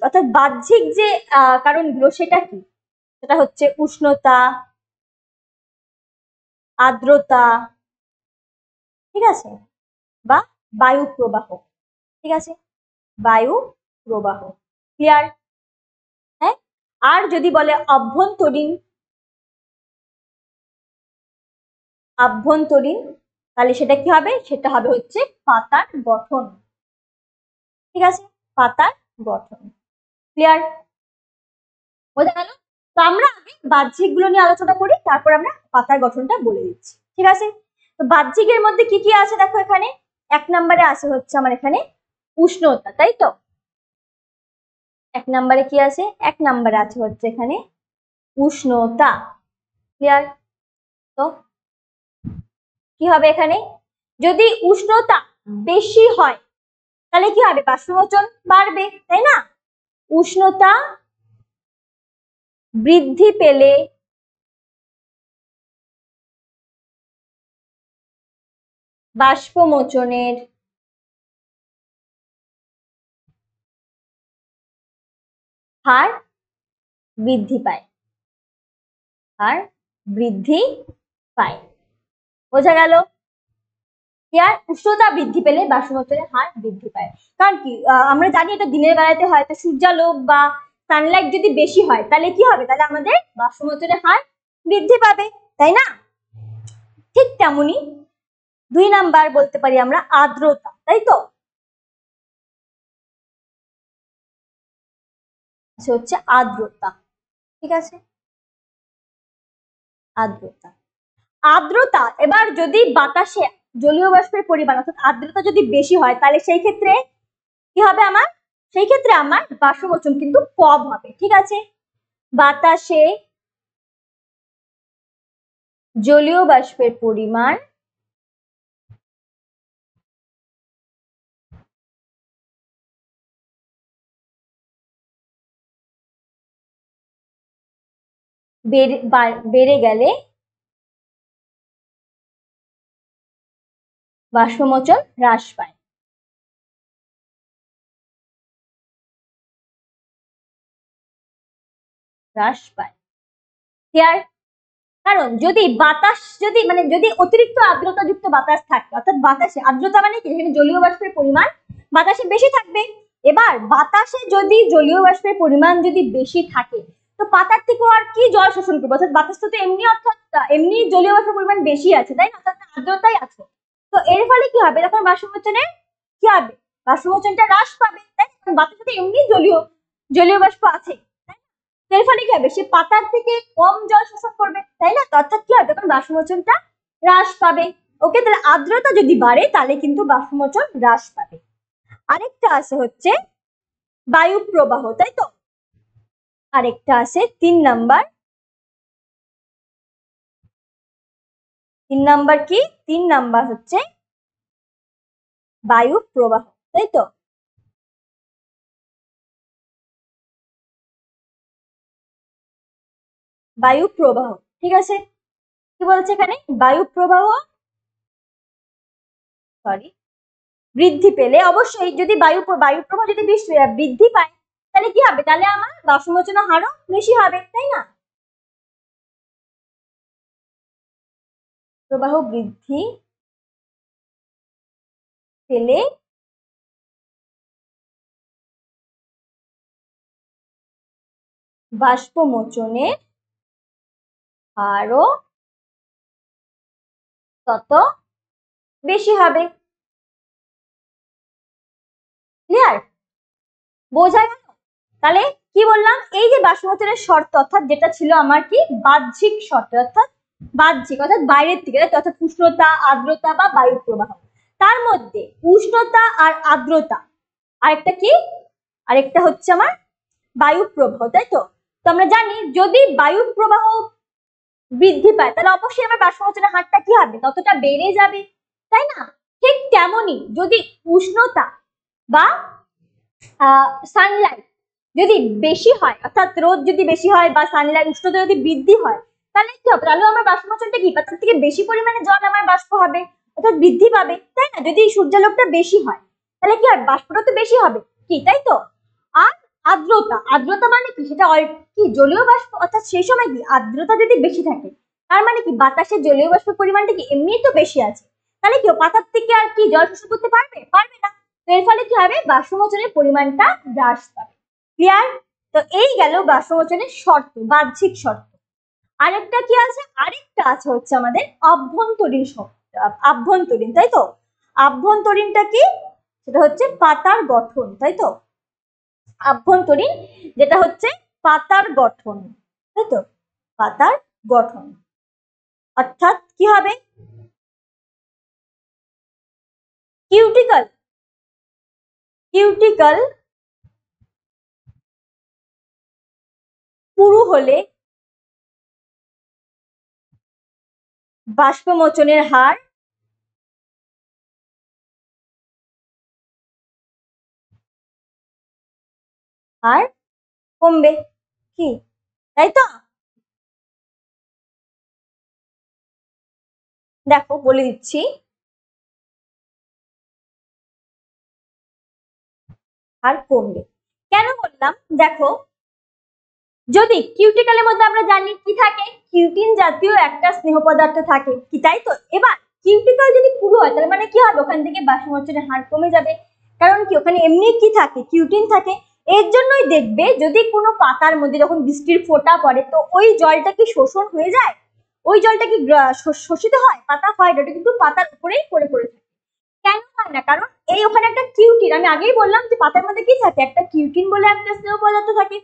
অর্থাৎ বাহ্যিক যে কারণগুলো সেটা কি, সেটা হচ্ছে উষ্ণতা, আর্দ্রতা, ঠিক আছে, বা বায়ু প্রবাহ, ঠিক আছে, বায়ু প্রবাহ। ক্লিয়ার? হ্যাঁ। আর যদি বলে অভ্যন্তরীণ, তাহলে সেটা কি হবে, সেটা হবে হচ্ছে পাতার গঠন, ঠিক আছে, পাতার গঠন। ক্লিয়ার? বোঝা গেল? তো আমরা আগে বাহ্যিক গুলো নিয়ে আলোচনা করি, তারপর আমরা পাতার গঠনটা বলে দিচ্ছি, ঠিক আছে? তো বাহ্যিকের মধ্যে কি কি আছে দেখো, এখানে 1 নম্বরে আছে হচ্ছে আমার এখানে উষ্ণতা, তাই তো? 1 নম্বরে কি আছে? 1 নম্বরে আছে হচ্ছে এখানে উষ্ণতা। ক্লিয়ার? তো কি হবে এখানে, যদি উষ্ণতা বেশি হয় তাহলে কি হবে, বাষ্পমোচন বাড়বে, তাই না? উষ্ণতা বৃদ্ধি পেলে বাষ্পমোচনের হার বৃদ্ধি পায়, বোঝা গেল? উষ্ণতা বৃদ্ধি পেলে বাষ্পমোচনের হার বৃদ্ধি পায়। কারণ কি, আমরা জানি এটা দিনের বেলাতে হয়, তো সূর্যালোক বা সানলাইট যদি বেশি হয় তাহলে কি হবে, তাহলে আমাদের বাষ্পমোচনের হার বৃদ্ধি পাবে, তাই না? ঠিক তেমনি 2 নাম্বার বলতে পারি আমরা আর্দ্রতা, তাই তো? হচ্ছে আর্দ্রতা, ঠিক আছে, আর্দ্রতা এবার যদি বাতাসে জলীয় বাষ্পের পরিমাণ অর্থাৎ আর্দ্রতা যদি বেশি হয় তাহলে সেই ক্ষেত্রে কি হবে, আমার বাষ্পমোচন কিন্তু কম হবে, ঠিক আছে? বাতাসে জলীয় বাষ্পের পরিমাণ বেড়ে গেলে বাষ্পমোচন হ্রাস পায়। ক্লিয়ার? কারণ যদি বাতাস যদি অতিরিক্ত আর্দ্রতাযুক্ত বাতাস থাকে, অর্থাৎ বাতাসে আর্দ্রতা মানে কি, এখানে জলীয় বাষ্পের পরিমাণ বাতাসে বেশি থাকবে। এবার বাতাসে যদি জলীয় বাষ্পের পরিমাণ যদি বেশি থাকে তো পাতার থেকেও আর কি জল শোষণ করবে, অর্থাৎ বাতাস তো এমনি, অর্থাৎ এমনি জলীয় বাষ্পের পরিমাণ বেশি আছে, তাই না, অর্থাৎ আর্দ্রতাই আছে। তো এর ফলে কি হবে, তখন বাষ্পমোচনে কি হবে, বাষ্পমোচনটা হ্রাস পাবে, তাই না, বাতাসে তো এমনি জলীয় জলীয় বাষ্প আছে, তাই না। এর ফলে কি হবে, সে পাতার থেকে কম জল শোষণ করবে, তাই না, তো অর্থাৎ কি হবে, তখন বাষ্পমোচনটা হ্রাস পাবে। ওকে, তাহলে আর্দ্রতা যদি বাড়ে তাহলে কিন্তু বাষ্পমোচন হ্রাস পাবে। আরেকটা আছে হচ্ছে বায়ু প্রবাহ, তাই তো, আরেকটা আছে 3 নাম্বার। 3 নাম্বার কি, 3 নাম্বার হচ্ছে বায়ু প্রবাহ, তাই তো। বায়ু প্রবাহ, ঠিক আছে, কি বলছে এখানে, বায়ু প্রবাহ সরি বৃদ্ধি পেলে, অবশ্যই যদি বায়ু প্রবাহ যদি বৃদ্ধি পায় তাহলে কি হবে, তাহলে আমার বাষ্পমোচন হারও বেশি হবে, তাই না। প্রবাহ বৃদ্ধি পেলে বাষ্পমোচনের হারও তত বেশি হবে। ক্লিয়ার, বোঝা গেল। তাহলে কি বললাম, এই যে বাষ্পমোচনের শর্ত, অর্থাৎ যেটা ছিল আমার কি বাহ্যিক শর্ত, অর্থাৎ বাহ্যিক অর্থাৎ বাইরের থেকে, অর্থাৎ উষ্ণতা, আর্দ্রতা বা বায়ু প্রবাহ, তার মধ্যে উষ্ণতা আর আর্দ্রতা, আরেকটা কি, আরেকটা হচ্ছে আমার বায়ু প্রবাহ, তাই তো। তো আমরা জানি যদি বায়ু প্রবাহ বৃদ্ধি পায় তাহলে অবশ্যই আমার বাষ্পমোচনের হারটা কি হবে, ততটা বেড়ে যাবে, তাই না। ঠিক তেমনই যদি উষ্ণতা বা সানলাইট যদি বেশি হয়, অর্থাৎ রোদ যদি বেশি হয় বা সানলাইট উষ্ণতা যদি বৃদ্ধি হয়, তাহলে কি হবে, তাহলে আমার বাষ্পমোচনটা কি, তার থেকে বেশি পরিমাণে জল আমার বাষ্প হবে, অর্থাৎ বৃদ্ধি পাবে, তাই না। যদি সূর্যালোকটা বেশি হয় তাহলে কি হবে, বাষ্পটা তো বেশি হবে, কি তাই তো। আর আর্দ্রতা, আর্দ্রতা মানে কি, সেটা কি জলীয় বাষ্প, অর্থাৎ সেই সময় কি আর্দ্রতা যদি বেশি থাকে তার মানে কি বাতাসে জলীয় বাষ্পের পরিমাণটা কি এমনি তো বেশি আছে, তাহলে কি পাতার থেকে আর কি জল শোষণ করতে পারবে, পারবে না। তো এর ফলে কি হবে, বাষ্পমোচনের পরিমাণটা হ্রাস পাবে। ক্লিয়ার, তো এই গেল বাষ্পমোচনের শর্ত, বাহ্যিক শর্ত। আরেকটা কি আছে, আরেকটা আছে হচ্ছে আমাদের আভ্যন্তরীণ শর্ত, আভ্যন্তরীণ, তাই তো। আভ্যন্তরীণটা কি, সেটা হচ্ছে পাতার গঠন, তাই তো। আভ্যন্তরীণ যেটা হচ্ছে পাতার গঠন, তাই তো, পাতার গঠন, অর্থাৎ কি হবে, কিউটিকল, কিউটিকল পুরু হলে বাষ্পমোচনের হার কমবে, কি তাই তো। দেখো বলে দিচ্ছি, আর কমবে কেন বললাম, দেখো যদি কিউটিকলের মধ্যে আমরা জানি কি থাকে, কিউটিন জাতীয় একটা স্নেহ পদার্থ থাকে, কি তাই তো। এবার কিউটিকল যদি পুরো হয় তাহলে মানে কি হবে, ওখান থেকে বাষ্পমোচনের হার কমে যাবে, কারণ কি ওখানে এমনি কি থাকে, কিউটিন থাকে। এর জন্যই দেখবে যদি কোনো পাতার মধ্যে যখন বৃষ্টির ফোঁটা পড়ে তো ওই জলটা কি শোষণ হয়ে যায়, ওই জলটা কি শোষিত হয়, পাতা হয় না, ওটা কিন্তু পাতার উপরেই পড়ে পড়ে থাকে। কেন হয় না, কারণ এই ওখানে একটা কিউটিন, আমি আগেই বললাম যে পাতার মধ্যে কি থাকে, একটা কিউটিন বলে একটা স্নেহ পদার্থ থাকে।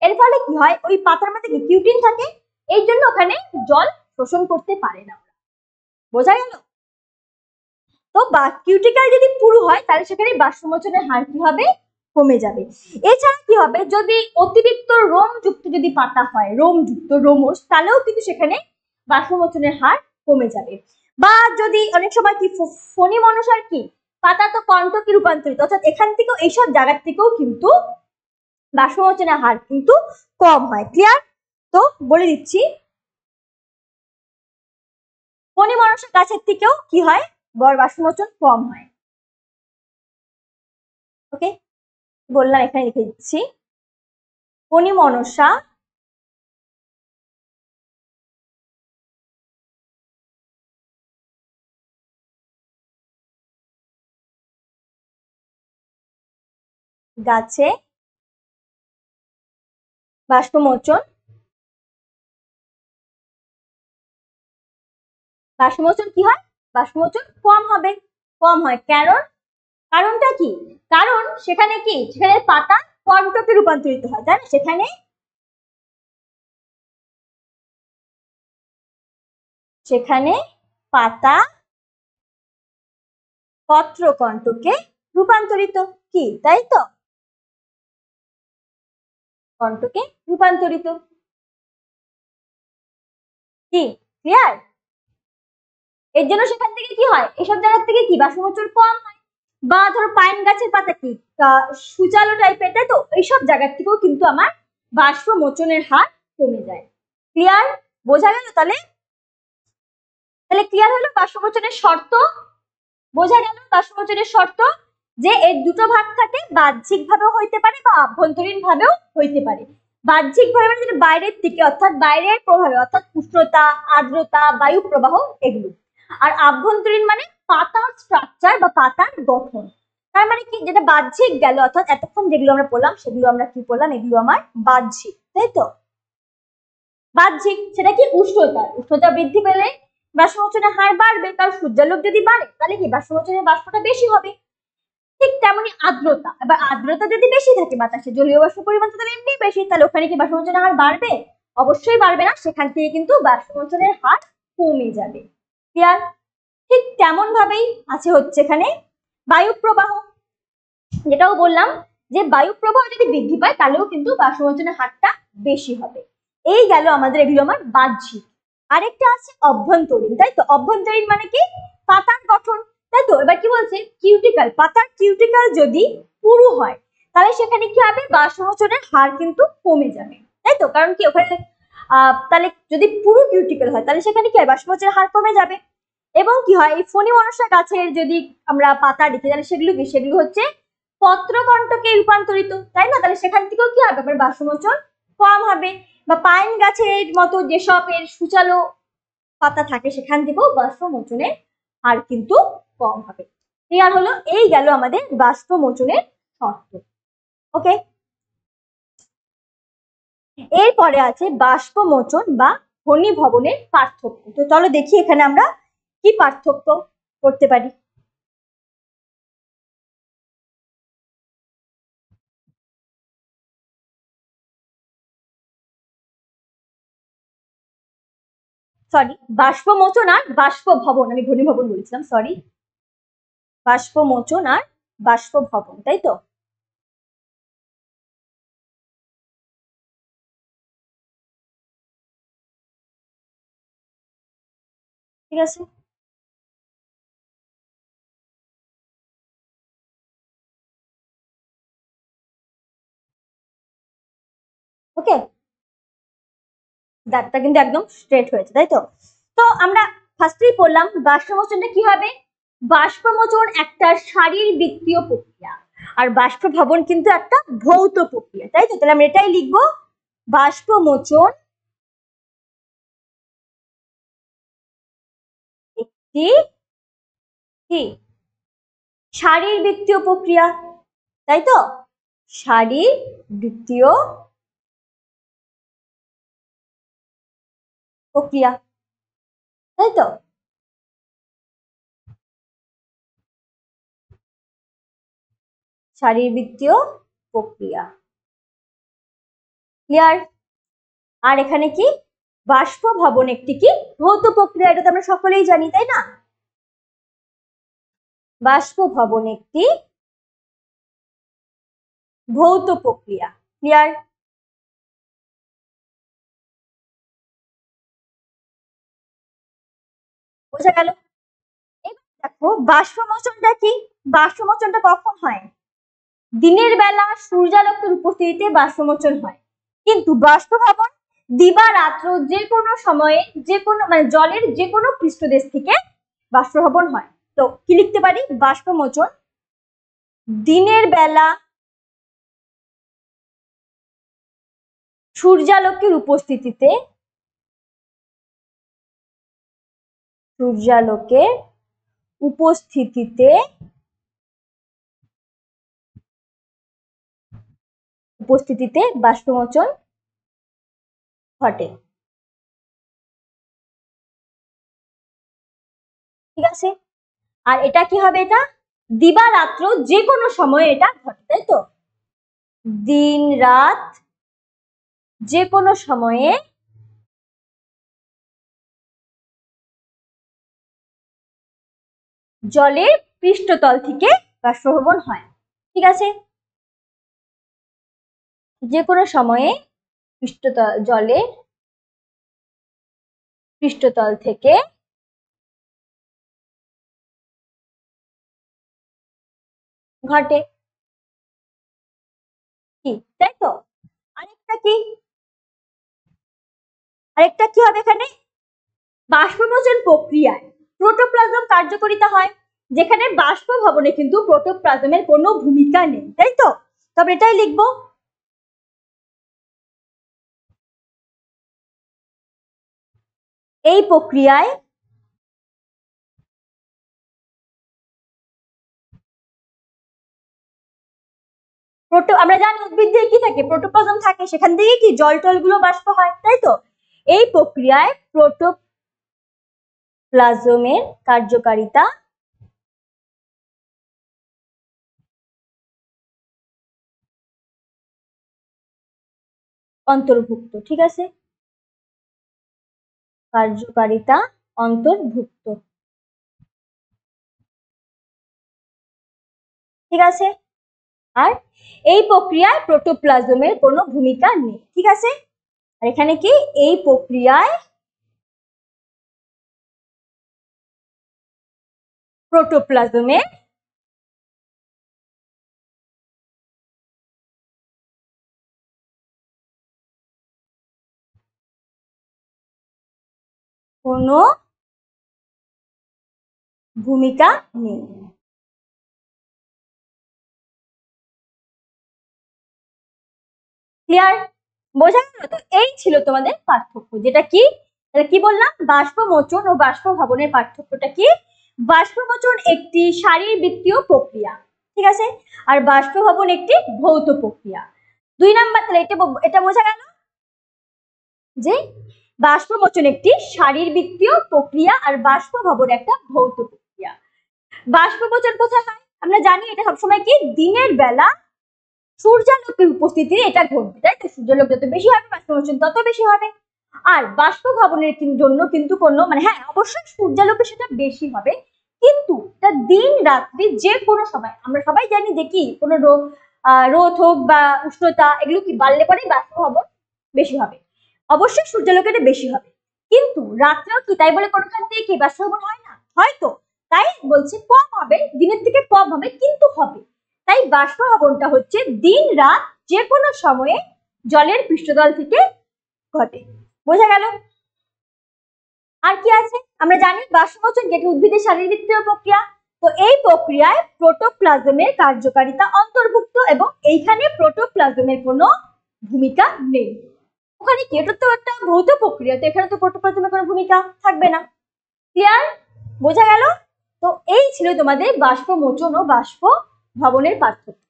এর ফলে কি হয়, ওই পাতার মধ্যে কি কিউটিন থাকে, এই জন্য ওখানে জল শোষণ করতে পারে না, বোঝা গেল। তো কিউটিকল যদি পুরু হয় তাহলে সেখানে বাষ্পমোচনের হার কি হবে, কমে যাবে। এছাড়া কি হবে, যদি অতিরিক্ত রোম যুক্ত যদি পাতা হয়, রোম যুক্ত রোমস, তাহলেও কিন্তু সেখানে বাষ্পমোচনের হার কমে যাবে। বা যদি অনেক সময় কি ফণী মনসার কি পাতা তো কণ্টকে রূপান্তরিত, অর্থাৎ এখান থেকেও এইসব জায়গার থেকেও কিন্তু বাষ্পমোচনের হার কিন্তু কম হয়। ক্লিয়ার, তো বলে দিচ্ছি, ফণী মনসা গাছের থেকেও কি হয়, বাষ্পমোচন কম হয়। ওকে, বললাম এখানে লিখে দিচ্ছি, ফণী মনসা গাছে বাষ্পমোচন বাষ্পমোচন কি হয়? বাষ্পমোচন কম হবে, কম হয়। কারণটা কি? কারণ সেখানে পাতা কণ্টকে রূপান্তরিত হয়, তাই না? সেখানে পাতা পত্রকণ্টকে রূপান্তরিত, কি তাই তো? কণ্টকে রূপান্তরিত, কি ক্লিয়ার? এর জন্য সেখান থেকে কি হয়, এসব জায়গার থেকে কি বাষ্পমোচন কম হয়। বা ধরো পাইন গাছের পাতা কি সুচালো টাইপের, তাই তো? এইসব জায়গার থেকেও কিন্তু আমার বাষ্পমোচনের হার কমে যায়। ক্লিয়ার? বোঝা গেল? তাহলে ক্লিয়ার হলো বাষ্পমোচনের শর্ত? বোঝা গেল বাষ্পমোচনের শর্ত যে এর দুটো ভাগ থাকে, বাহ্যিক ভাবেও হইতে পারে বা আভ্যন্তরীণ ভাবেও হইতে পারে। বাহ্যিক ভাবে মানে যেটা বাইরের থেকে, অর্থাৎ বাইরের প্রভাবে, অর্থাৎ উষ্ণতা, আর্দ্রতা, বায়ু প্রবাহ, এগুলো। আর আভ্যন্তরীণ মানে পাতার স্ট্রাকচার বা পাতার গঠন। তার মানে কি, যেটা বাহ্যিক গেল, অর্থাৎ এতক্ষণ যেগুলো আমরা পড়লাম সেগুলো আমরা কি পড়লাম, এগুলো আমার বাহ্যিক, তাই তো? বাহ্যিক সেটা কি, উষ্ণতা বৃদ্ধি পেলে বাষ্পমোচনের হার বাড়বে, কারণ সূর্যালোক যদি বাড়ে তাহলে কি বাষ্পমোচনের বাষ্পটা বেশি হবে। ঠিক তেমনি আর্দ্রতা, এবার আর্দ্রতা যদি বেশি থাকে বাতাসে, জলীয় বাষ্প পরিমাণ তাহলে এমনি বেশি, তাহলে ওখানে কি বাষ্পমোচনের হার বাড়বে? অবশ্যই বাড়বে না, সেখান থেকে কিন্তু বাষ্পমোচনের হার কমে যাবে। ক্লিয়ার? ঠিক তেমন ভাবেই আছে হচ্ছে এখানে বায়ু প্রবাহ, যেটাও বললাম যে বায়ু প্রবাহ যদি বৃদ্ধি পায় তাহলেও কিন্তু বাষ্পমোচনের হারটা বেশি হবে। এই গেল আমাদের, এগুলো আমার বাহ্যিক। আরেকটা আছে অভ্যন্তরীণ, তাই তো? অভ্যন্তরীণ মানে কি, পাতার গঠন, তাই তো? এবার কি বলছে, কিউটিক্যাল, পাতার কিউটিক্যাল যদি পুরু হয় তাহলে সেখানে কি হবে, বাষ্পমোচনের হার কিন্তু কমে যাবে, তাই তো? কারণ কি ওখানে তাহলে যদি পুরু কিউটিক্যাল হয় তাহলে সেখানে কি হয়, বাষ্পমোচনের হার কমে যাবে। এবং কি হয়, এই ফণী মনসা গাছের যদি আমরা পাতা দেখি তাহলে সেগুলো হচ্ছে পত্রকণ্টকে রূপান্তরিত, তাই না? তাহলে সেখান থেকেও কি হবে, বাষ্পমোচন কম হবে। বা পাইন গাছের মতো যেসব এর সুচালো পাতা থাকে সেখান থেকেও বাষ্পমোচনের হার কিন্তু কম হবে। ক্লিয়ার হলো? এই গেল আমাদের বাষ্পমোচনের শর্ত। ওকে, এরপরে আছে বাষ্পমোচন বা ঘনীভবনের পার্থক্য। তো চলো দেখি এখানে আমরা কি পার্থক্য করতে পারি। সরি, বাষ্পমোচন আর বাষ্পভবন, আমি ঘনীভবন বলেছিলাম, সরি। বাষ্পমোচন আর বাষ্পভবন, তাই তো? ঠিক আছে, ওকে, দাঁতটা কিন্তু একদম স্ট্রেট হয়েছে, তাই তো? তো আমরা ফার্স্টেই পড়লাম বাষ্পমোচনটা কি হবে, বাষ্পমোচন একটা শারীরবৃত্তীয় প্রক্রিয়া আর বাষ্পভবন কিন্তু একটা ভৌত প্রক্রিয়া, তাই তো? তাহলে আমরা এটাই লিখবো, বাষ্পমোচন একটি কি শারীরবৃত্তীয় প্রক্রিয়া, তাই তো? শারীরবৃত্তীয় প্রক্রিয়া, তাই তো? শারীরবৃত্তীয় প্রক্রিয়া, ক্লিয়ার? আর এখানে কি, বাষ্পভবন একটি কি ভৌত প্রক্রিয়া, এটা তো আমরা সকলেই জানি, তাই না? বাষ্পভবন একটি ভৌত প্রক্রিয়া, ক্লিয়ার? বোঝা গেল? এবার দেখো বাষ্পমোচনটা কি, বাষ্পমোচনটা কখন হয়, দিনের বেলা সূর্যালোকের উপস্থিতিতে বাষ্পমোচন হয়। কিন্তু বাষ্পভবন দিবারাত্র যে কোনো সময়ে, যে কোনো মানে জলের যে কোনো পৃষ্ঠদেশ থেকে বাষ্পভবন হয়। তো কি লিখতে পারি, বাষ্পমোচন দিনের বেলা সূর্যালোকের উপস্থিতিতে, সূর্যালোকের উপস্থিতিতে বাষ্পমোচন ঘটে। ঠিক আছে, আর এটা কি হবে, এটা দিবারাত্র যে কোনো সময়ে এটা ঘটে, তাই তো? দিন রাত যে কোনো সময়ে জলের পৃষ্ঠতল থেকে বাষ্পভবন হয়। ঠিক আছে, যে কোনো সময়ে জলের পৃষ্ঠতল থেকে ঘটে, কি তাই তো? আরেকটা কি হবে এখানে, বাষ্পমোচন প্রক্রিয়ায় প্রোটোপ্লাজম কার্যকারিতা হয়, যেখানে বাষ্প ভবনে কিন্তু প্রোটোপ্লাজমের কোনো ভূমিকা নেই, তাই তো? তবে এটাই লিখবো। এই প্রক্রিয়ায় আমরা জানি উদ্ভিদ দিয়ে কি থাকে, প্রোটোপ্লাজম থাকে, সেখান থেকে কি জল টলগুলো বাষ্প হয়, তাই তো? এই প্রক্রিয়ায় প্রোটোপ্লাজমের কার্যকারিতা অন্তর্ভুক্ত। ঠিক আছে, কার্যকারিতা অন্তর্ভুক্ত। ঠিক আছে, আর এই প্রক্রিয়ায় প্রোটোপ্লাজমের কোনো ভূমিকা নেই। ঠিক আছে, আর এখানে কি, এই প্রক্রিয়ায় প্রোটোপ্লাজমের কোনো ভূমিকা নেই। ক্লিয়ার? বোঝা গেল তো? এই ছিল তোমাদের পার্থক্য, যেটা কি, কি বললাম, বাষ্পমোচন ও বাষ্পভবনের পার্থক্যটা কি? বাষ্পমোচন একটি শারীরবৃত্তীয় প্রক্রিয়া, ঠিক আছে, আর বাষ্পভবন একটি ভৌত প্রক্রিয়া। 2 নাম্বার, তাহলে এটা বোঝা গেল যে বাষ্পমোচন একটি শারীরবৃত্তীয় প্রক্রিয়া আর বাষ্পভবন একটা ভৌত প্রক্রিয়া। বাষ্পমোচন কোথায় হয়? আমরা জানি এটা সবসময় কি, দিনের বেলা সূর্যালোকের উপস্থিতি এটা ঘটবে, তাই তো? সূর্যালোক যত বেশি হবে বাষ্পমোচন তত বেশি হবে। আর বাষ্পভবনের জন্য কিন্তু কোনো হ্যাঁ অবশ্যই সূর্যালোকে সেটা বেশি হবে, কিন্তু এটা দিন রাত্রি যে কোনো সময়, আমরা সবাই জানি যে কি, কোনো রোদ হোক বা উষ্ণতা এগুলো কি বাড়লে পরেই বাষ্পভবন বেশি হবে, অবশ্যই সূর্যালোকে এটা বেশি হবে, কিন্তু রাত্রেও কি তাই বলে কোনোখান থেকে কি বাষ্পভবন হয় না? হয়তো, তাই বলছে কম হবে, দিনের থেকে কম হবে, কিন্তু হবে। তাই বাষ্পভবনটা হচ্ছে দিন রাত যে কোনো সময়ে জলের পৃষ্ঠতল থেকে ঘটে। বোঝা গেল? আর কি আছে? আমরা জানি বাষ্পমোচন যেটি উদ্ভিদের শারীরবৃত্তীয় প্রক্রিয়া, তো এই প্রক্রিয়ায় প্রোটোপ্লাজমের কার্যকারিতা অন্তর্ভুক্ত এবং এইখানে প্রোটোপ্লাজমের কোনো ভূমিকা নেই। ওখানে কি, এটা তো একটা ভৌত প্রক্রিয়া, তো এখানে তো প্রোটোপ্লাজমের কোনো ভূমিকা থাকবে না। ক্লিয়ার? বোঝা গেল? তো এই ছিল তোমাদের বাষ্পমোচন ও বাষ্প ভবনের পার্থক্য।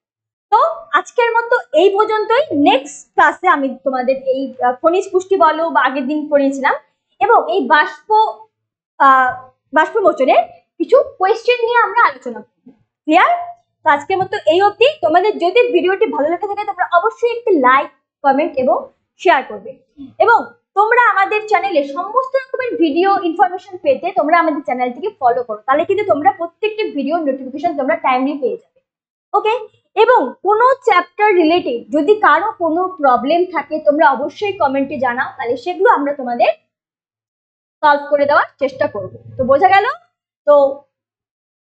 তো আজকের মতো এই পর্যন্তই। নেক্সট ক্লাসে আমি তোমাদের এই খনিজ পুষ্টি বলো বা আগের দিন পড়িয়েছিলাম এবং এই বাষ্পমোচনের কিছু কোয়েশ্চেন নিয়ে আমরা আলোচনা করব। ক্লিয়ার? তো আজকের মতো এই অবধি। তোমাদের যদি ভিডিওটি ভালো লেগে থাকে তোমরা অবশ্যই একটি লাইক, কমেন্ট এবং শেয়ার করবে, এবং তোমরা আমাদের চ্যানেলে সমস্ত রকমের ভিডিও ইনফরমেশন পেতে তোমরা আমাদের চ্যানেলটিকে ফলো করো, তাহলে কিন্তু তোমরা প্রত্যেকটি ভিডিও নোটিফিকেশন তোমরা টাইমলি পেয়ে যাবে। ওকে, এবং কোনো চ্যাপ্টার রিলেটেড যদি কারো কোনো প্রবলেম থাকে তোমরা অবশ্যই কমেন্টে জানাও, তাহলে সেগুলো আমরা তোমাদের সলভ করে দেওয়ার চেষ্টা করব। তো বোঝা গেল? তো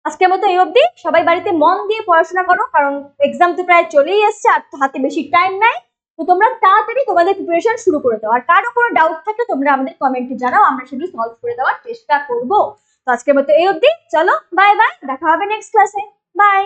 আজকের মতো এই অবধি। সবাই বাড়িতে মন দিয়ে পড়াশোনা করো, কারণ এক্সাম তো প্রায় চলেই এসছে আর হাতে বেশি টাইম নাই, তো তোমরা তাড়াতাড়ি তোমাদের প্রিপারেশন শুরু করে দাও। আর কারো কোনো ডাউট থাকলে তোমরা আমাদের কমেন্টে জানাও, আমরা সেগুলো সলভ করে দেওয়ার চেষ্টা করব। তো আজকের মতো এই অবধি, চলো বাই বাই, দেখা হবে নেক্সট ক্লাসে, বাই।